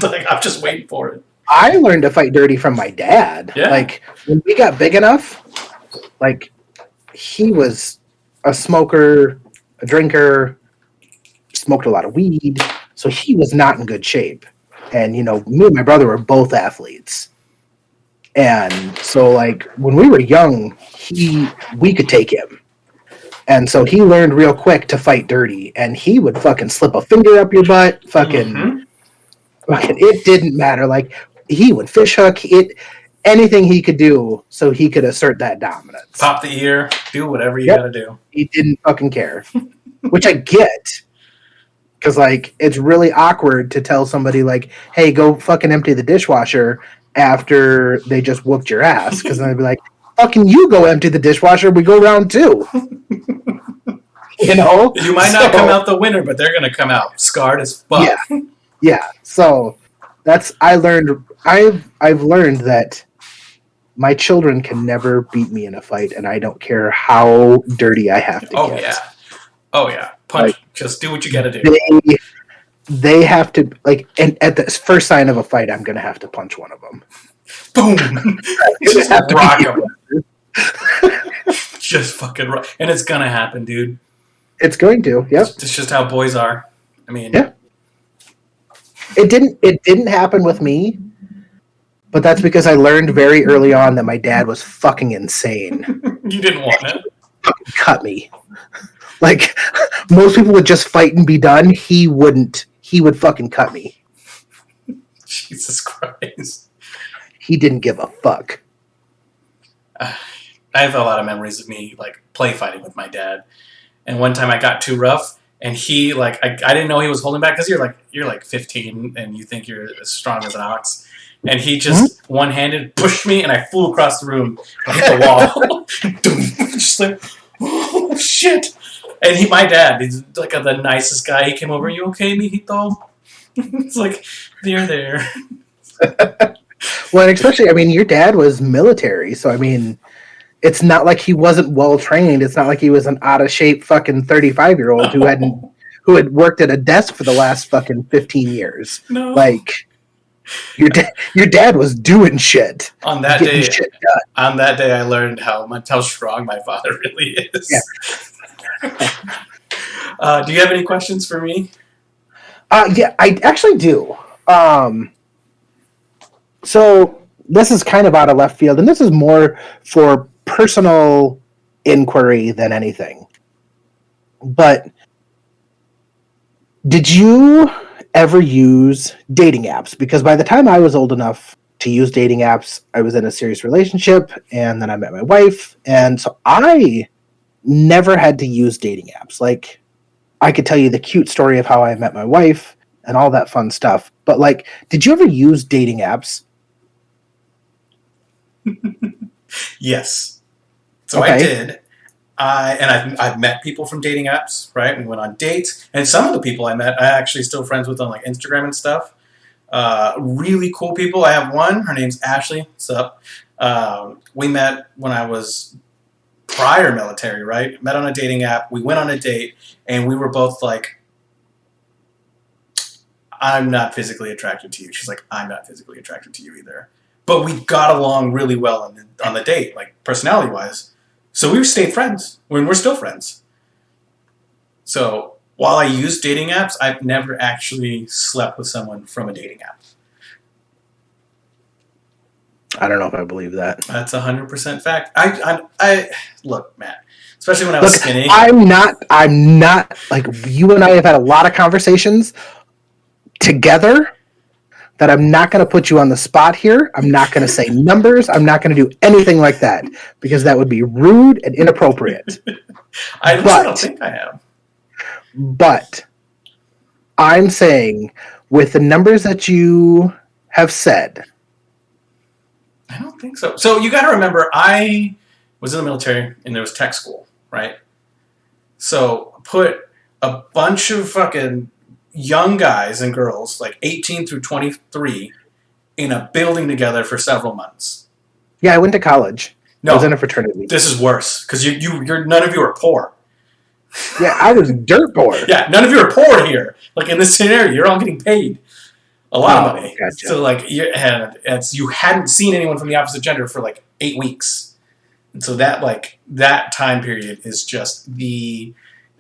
Like, I'm just waiting for it. I learned to fight dirty from my dad. Yeah. Like, when we got big enough, like, he was a smoker, a drinker, smoked a lot of weed, so he was not in good shape. And, you know, me and my brother were both athletes. And so, like, when we were young, we could take him. And so he learned real quick to fight dirty. And he would fucking slip a finger up your butt. Fucking, it didn't matter. Like, he would fish hook anything he could do so he could assert that dominance. Pop the ear, do whatever you gotta do. He didn't fucking care. Which I get. Because, like, it's really awkward to tell somebody, like, hey, go fucking empty the dishwasher after they just whooped your ass. Because then they'd be like, fucking you go empty the dishwasher, we go round two. You know? You might not come out the winner, but they're going to come out scarred as fuck. Yeah. So, I've learned that my children can never beat me in a fight, and I don't care how dirty I have to get. Oh, yeah. Punch. Like, just do what you gotta do. They have to, like, and at the first sign of a fight, I'm gonna have to punch one of them. Boom! Just rock them. Just fucking rock. And it's gonna happen, dude. It's going to, yep. It's just how boys are. I mean... Yeah. It didn't happen with me, but that's because I learned very early on that my dad was fucking insane. You didn't want it. Fucking cut me. Like, most people would just fight and be done. He wouldn't. He would fucking cut me. Jesus Christ. He didn't give a fuck. I have a lot of memories of me, like, play fighting with my dad. And one time I got too rough, and he, like, I didn't know he was holding back, because you're like 15, and you think you're as strong as an ox. And he just one-handed pushed me, and I flew across the room, and hit the wall. Just like, oh, shit. And my dad, he's like the nicest guy. He came over, you okay, mijito? It's like, you're there. Well, and especially, I mean, your dad was military, so, I mean, it's not like he wasn't well-trained. It's not like he was an out-of-shape fucking 35-year-old who had worked at a desk for the last fucking 15 years. No. Like, your dad was doing shit. On that day, I learned how strong my father really is. Yeah. Do you have any questions for me? Yeah, I actually do. So this is kind of out of left field, and this is more for personal inquiry than anything. But did you ever use dating apps? Because by the time I was old enough to use dating apps, I was in a serious relationship, and then I met my wife, and so I never had to use dating apps. Like, I could tell you the cute story of how I met my wife and all that fun stuff. But, like, did you ever use dating apps? Yes. So okay. I did. I've met people from dating apps, right? We went on dates. And some of the people I met, I actually still friends with on, like, Instagram and stuff. Really cool people. I have one. Her name's Ashley. What's up? We met when I was prior military, right? Met on a dating app. We went on a date, and we were both like, I'm not physically attracted to you. She's like, I'm not physically attracted to you either. But we got along really well on the date, like, personality-wise. So we stayed friends. We're still friends. So while I use dating apps, I've never actually slept with someone from a dating app. I don't know if I believe that. That's 100% fact. I look, Matt. Especially when I was skinny. I'm not like you and I have had a lot of conversations together that I'm not going to put you on the spot here. I'm not going to say numbers. I'm not going to do anything like that because that would be rude and inappropriate. I don't think I am. But I'm saying with the numbers that you have said. I don't think so. So you got to remember, I was in the military and there was tech school, right? So put a bunch of fucking young guys and girls, like 18 through 23, in a building together for several months. Yeah, I went to college. No, I was in a fraternity. This is worse because you're none of you are poor. Yeah, I was dirt poor. Yeah, none of you are poor here. Like in this scenario, you're all getting paid a lot of money. Gotcha. So like you hadn't seen anyone from the opposite gender for like 8 weeks, and so that time period is just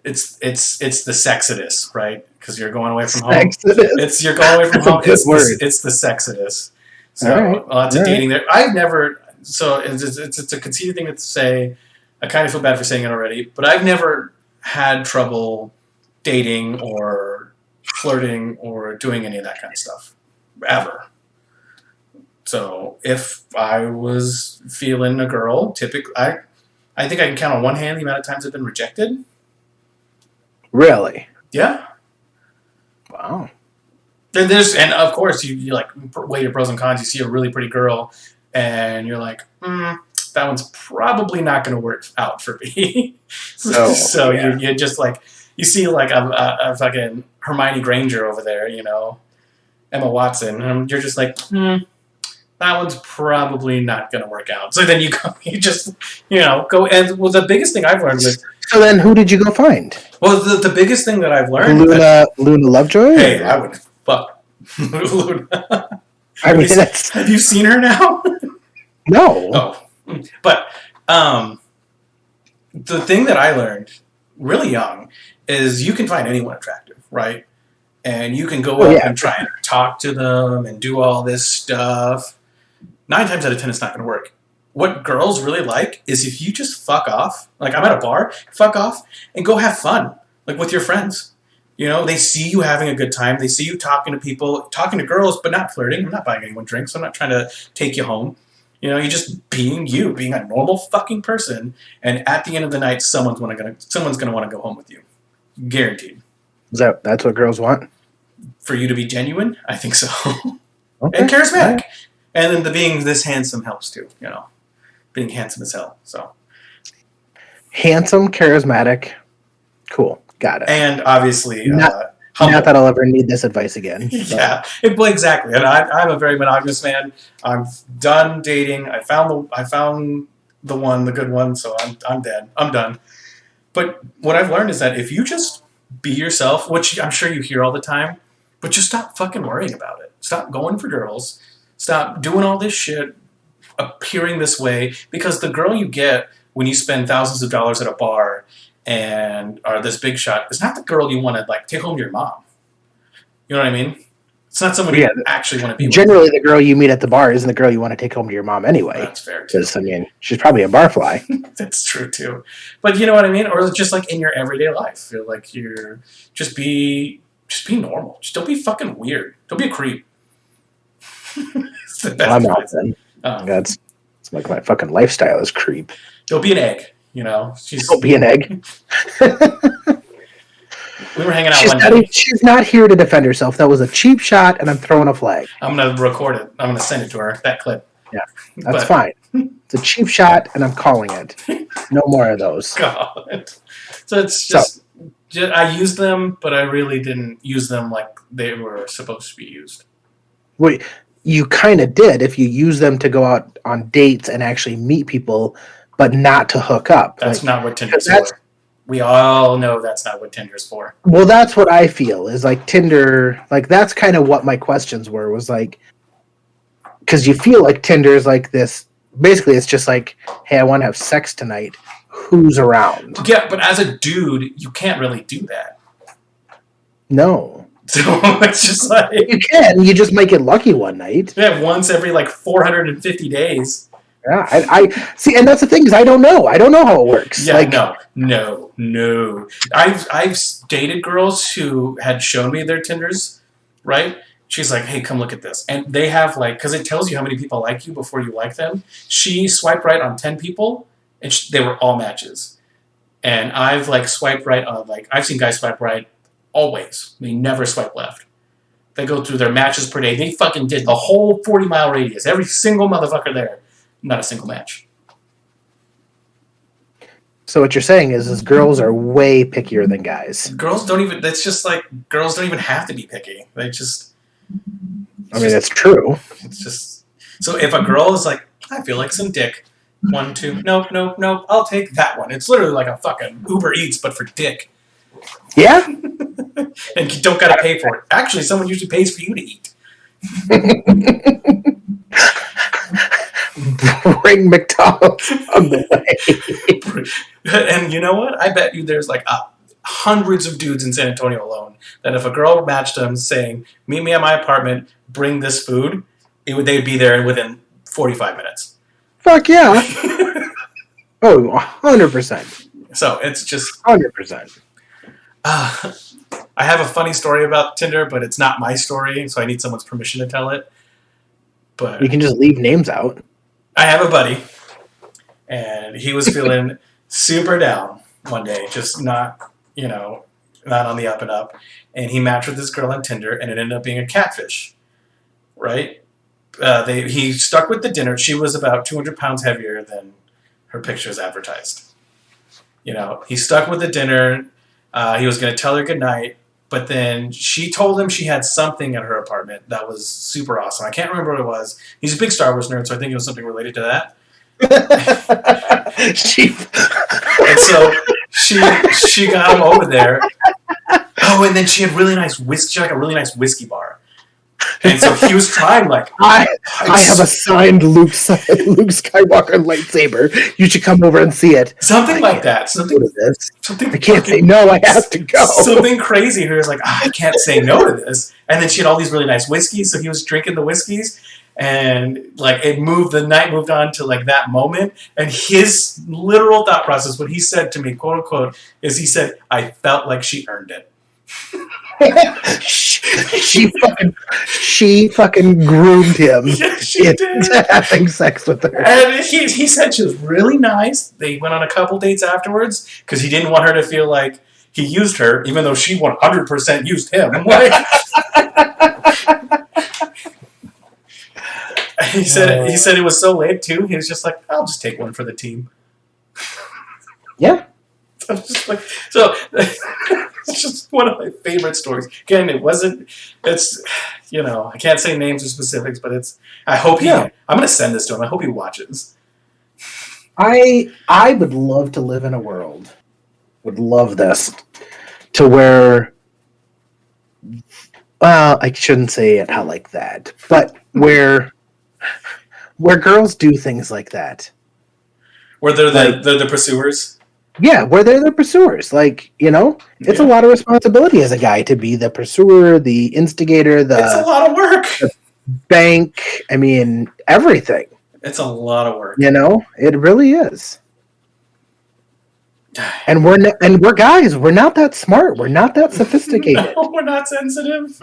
it's the sexodus, right? Because you're going away from home. You're going away from home. It's the sexodus. So lots of dating there. I've never. So it's a conceited thing to say. I kind of feel bad for saying it already, but I've never had trouble dating or flirting or doing any of that kind of stuff ever. So if I was feeling a girl, typically I think I can count on one hand the amount of times I've been rejected. Really? Yeah. Wow. And of course you like weigh your pros and cons. You see a really pretty girl and you're like, that one's probably not going to work out for me. You just like, you see like a fucking Hermione Granger over there, you know, Emma Watson, and you're just like, that one's probably not going to work out. So then you go, go. And well, the biggest thing I've learned was. So then who did you go find? Well, the biggest thing that I've learned. Luna Lovejoy? Hey, I would fuck Luna. Have you seen her now? No. Oh. But the thing that I learned really young is you can find anyone attractive, right? And you can go up and try and talk to them and do all this stuff. 9 times out of 10, it's not going to work. What girls really like is if you just fuck off. Like, I'm at a bar, fuck off, and go have fun, like with your friends. You know, they see you having a good time. They see you talking to people, talking to girls, but not flirting. I'm not buying anyone drinks. I'm not trying to take you home. You know, you're just being you, being a normal fucking person, and at the end of the night, someone's gonna want to go home with you, guaranteed. That's what girls want? For you to be genuine, I think so. Okay. And charismatic, and then being this handsome helps too. You know, being handsome as hell. So handsome, charismatic, cool, got it. And obviously, not that I'll ever need this advice again. Yeah, exactly. And I'm a very monogamous man. I'm done dating. I found the one, the good one. So I'm dead. I'm done. But what I've learned is that if you just be yourself, which I'm sure you hear all the time, but just stop fucking worrying about it. Stop going for girls. Stop doing all this shit, appearing this way, because the girl you get when you spend thousands of dollars at a bar and are this big shot, it's not the girl you want to like take home to your mom. You know what I mean? It's not someone you actually want to be with. Generally, the girl you meet at the bar isn't the girl you want to take home to your mom anyway. That's fair, too. Because, I mean, she's probably a barfly. That's true, too. But you know what I mean? Or just like in your everyday life. Feel like you're... Just be normal. Just don't be fucking weird. Don't be a creep. It's the best. I'm not then. It's like my fucking lifestyle is creep. Don't be an egg, you know? Don't be an egg. We were hanging out one day. She's not here to defend herself. That was a cheap shot, and I'm throwing a flag. I'm going to record it. I'm going to send it to her, that clip. Yeah, that's fine. It's a cheap shot, and I'm calling it. No more of those. God. So it's just I used them, but I really didn't use them like they were supposed to be used. Well, you kind of did if you use them to go out on dates and actually meet people, but not to hook up. That's not what Tinder's for. We all know that's not what Tinder's for. Well, that's what I feel is like Tinder, like that's kind of what my questions were, was like, because you feel like Tinder is like this, basically it's just like, hey, I want to have sex tonight. who's around. Yeah, but as a dude, you can't really do that. No. So it's just like you can. You just might get lucky one night. Yeah, once every 450 days. Yeah, I see, and that's the thing is I don't know. I don't know how it works. Yeah, no. I've dated girls who had shown me their Tinders, right? She's like, hey, come look at this. And they have because it tells you how many people like you before you like them. She swiped right on 10 people, and they were all matches. And I've swiped right on I've seen guys swipe right always. They never swipe left. They go through their matches per day. They fucking did the whole 40-mile radius. Every single motherfucker there. Not a single match. So what you're saying is girls are way pickier than guys. Girls don't even. That's just girls don't even have to be picky. They just. It's true. It's just so if a girl is like, I feel like some dick. 1, 2, nope. I'll take that one. It's literally like a fucking Uber Eats, but for dick. Yeah. And you don't gotta pay for it. Actually, someone usually pays for you to eat. Bring McDonald's on the way. And you know what? I bet you there's hundreds of dudes in San Antonio alone that if a girl matched them saying, meet me at my apartment, bring this food, they'd be there within 45 minutes. Fuck yeah. Oh, 100%. So it's just 100%. I have a funny story about Tinder, but it's not my story, so I need someone's permission to tell it. But you can just leave names out. I have a buddy, and he was feeling super down one day, just not on the up and up. And he matched with this girl on Tinder, and it ended up being a catfish, right? He stuck with the dinner. She was about 200 pounds heavier than her pictures advertised. He stuck with the dinner. He was going to tell her goodnight, but then she told him she had something at her apartment that was super awesome. I can't remember what it was. He's a big Star Wars nerd, so I think it was something related to that. And so she got him over there. Oh, and then she had really nice whiskey. She had a really nice whiskey bar. And so he was trying I have a signed Luke Skywalker lightsaber. You should come over and see it. Something like that. Something I can't say no. I have to go. Something crazy. He was like, I can't say no to this. And then she had all these really nice whiskeys, so he was drinking the whiskeys, and the night moved on to that moment. And his literal thought process, what he said to me, quote unquote, is he said, I felt like she earned it. she fucking groomed him into having sex with her. And he said she was really nice. They went on a couple dates afterwards because he didn't want her to feel like he used her, even though she 100% used him. He said it was so late too. He was just like, I'll just take one for the team. Yeah. So it's just one of my favorite stories. Again, it's I can't say names or specifics, but I hope I'm going to send this to him. I hope he watches. I would love to live in a world, would love this, to where, well, I shouldn't say it like that, but where girls do things like that. Where they're the pursuers? Yeah, where they're the pursuers. It's a lot of responsibility as a guy to be the pursuer, the instigator, it's a lot of work. The bank, everything. It's a lot of work. It really is. And we're guys. We're not that smart. We're not that sophisticated. No, we're not sensitive.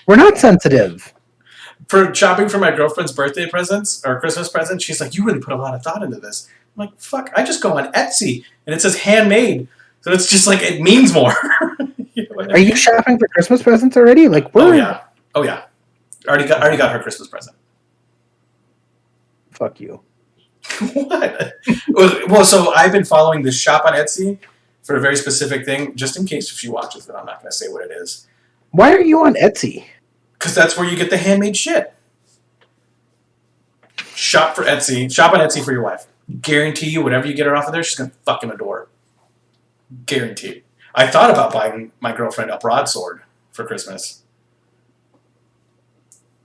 We're not sensitive. For shopping for my girlfriend's birthday presents or Christmas presents, she's like, you really put a lot of thought into this. I'm like, fuck, I just go on Etsy and it says handmade. So it's just it means more. Are you shopping for Christmas presents already? Oh yeah. Already got her Christmas present. Fuck you. What? Well, so I've been following this shop on Etsy for a very specific thing, just in case if she watches it, I'm not going to say what it is. Why are you on Etsy? Because that's where you get the handmade shit. Shop on Etsy for your wife. Guarantee you, whatever you get her off of there, she's going to fucking adore. Guaranteed. I thought about buying my girlfriend a broadsword for Christmas.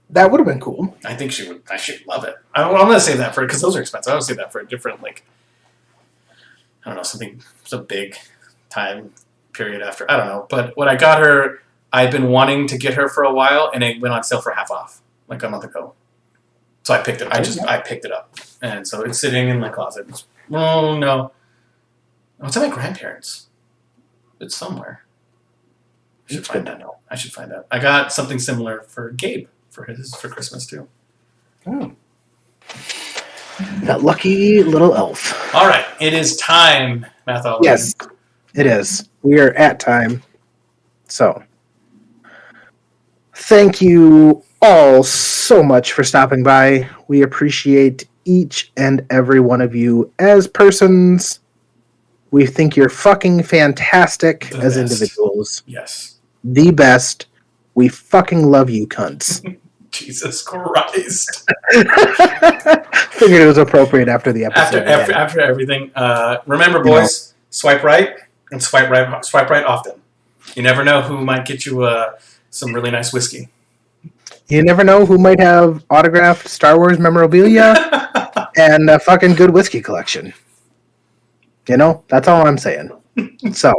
That would have been cool. I think she would. I should love it. I'm going to save that for, because those are expensive. I would save that for a different, I don't know, something, it's a big time period after, I don't know. But what I got her, I've been wanting to get her for a while, and it went on sale for half off, like a month ago. So I picked it. I picked it up, and so it's sitting in my closet. Oh no, it's at my grandparents'. It's somewhere. It's good to know. I should find out. I got something similar for Gabe for Christmas too. Oh. That lucky little elf. All right, it is time, Mathology. Yes, it is. We are at time. So, thank you all so much for stopping by. We appreciate each and every one of you as persons. We think you're fucking fantastic as individuals. Yes. The best. We fucking love you, cunts. Jesus Christ. Figured it was appropriate after the episode. After everything. Remember, boys, swipe right and swipe right often. You never know who might get you some really nice whiskey. You never know who might have autographed Star Wars memorabilia and a fucking good whiskey collection. You know, that's all I'm saying. So,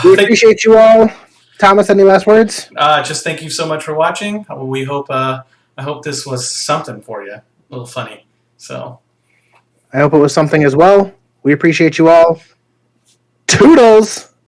we appreciate you all. Thomas, any last words? Just thank you so much for watching. We hope I hope this was something for you, a little funny. So, I hope it was something as well. We appreciate you all. Toodles!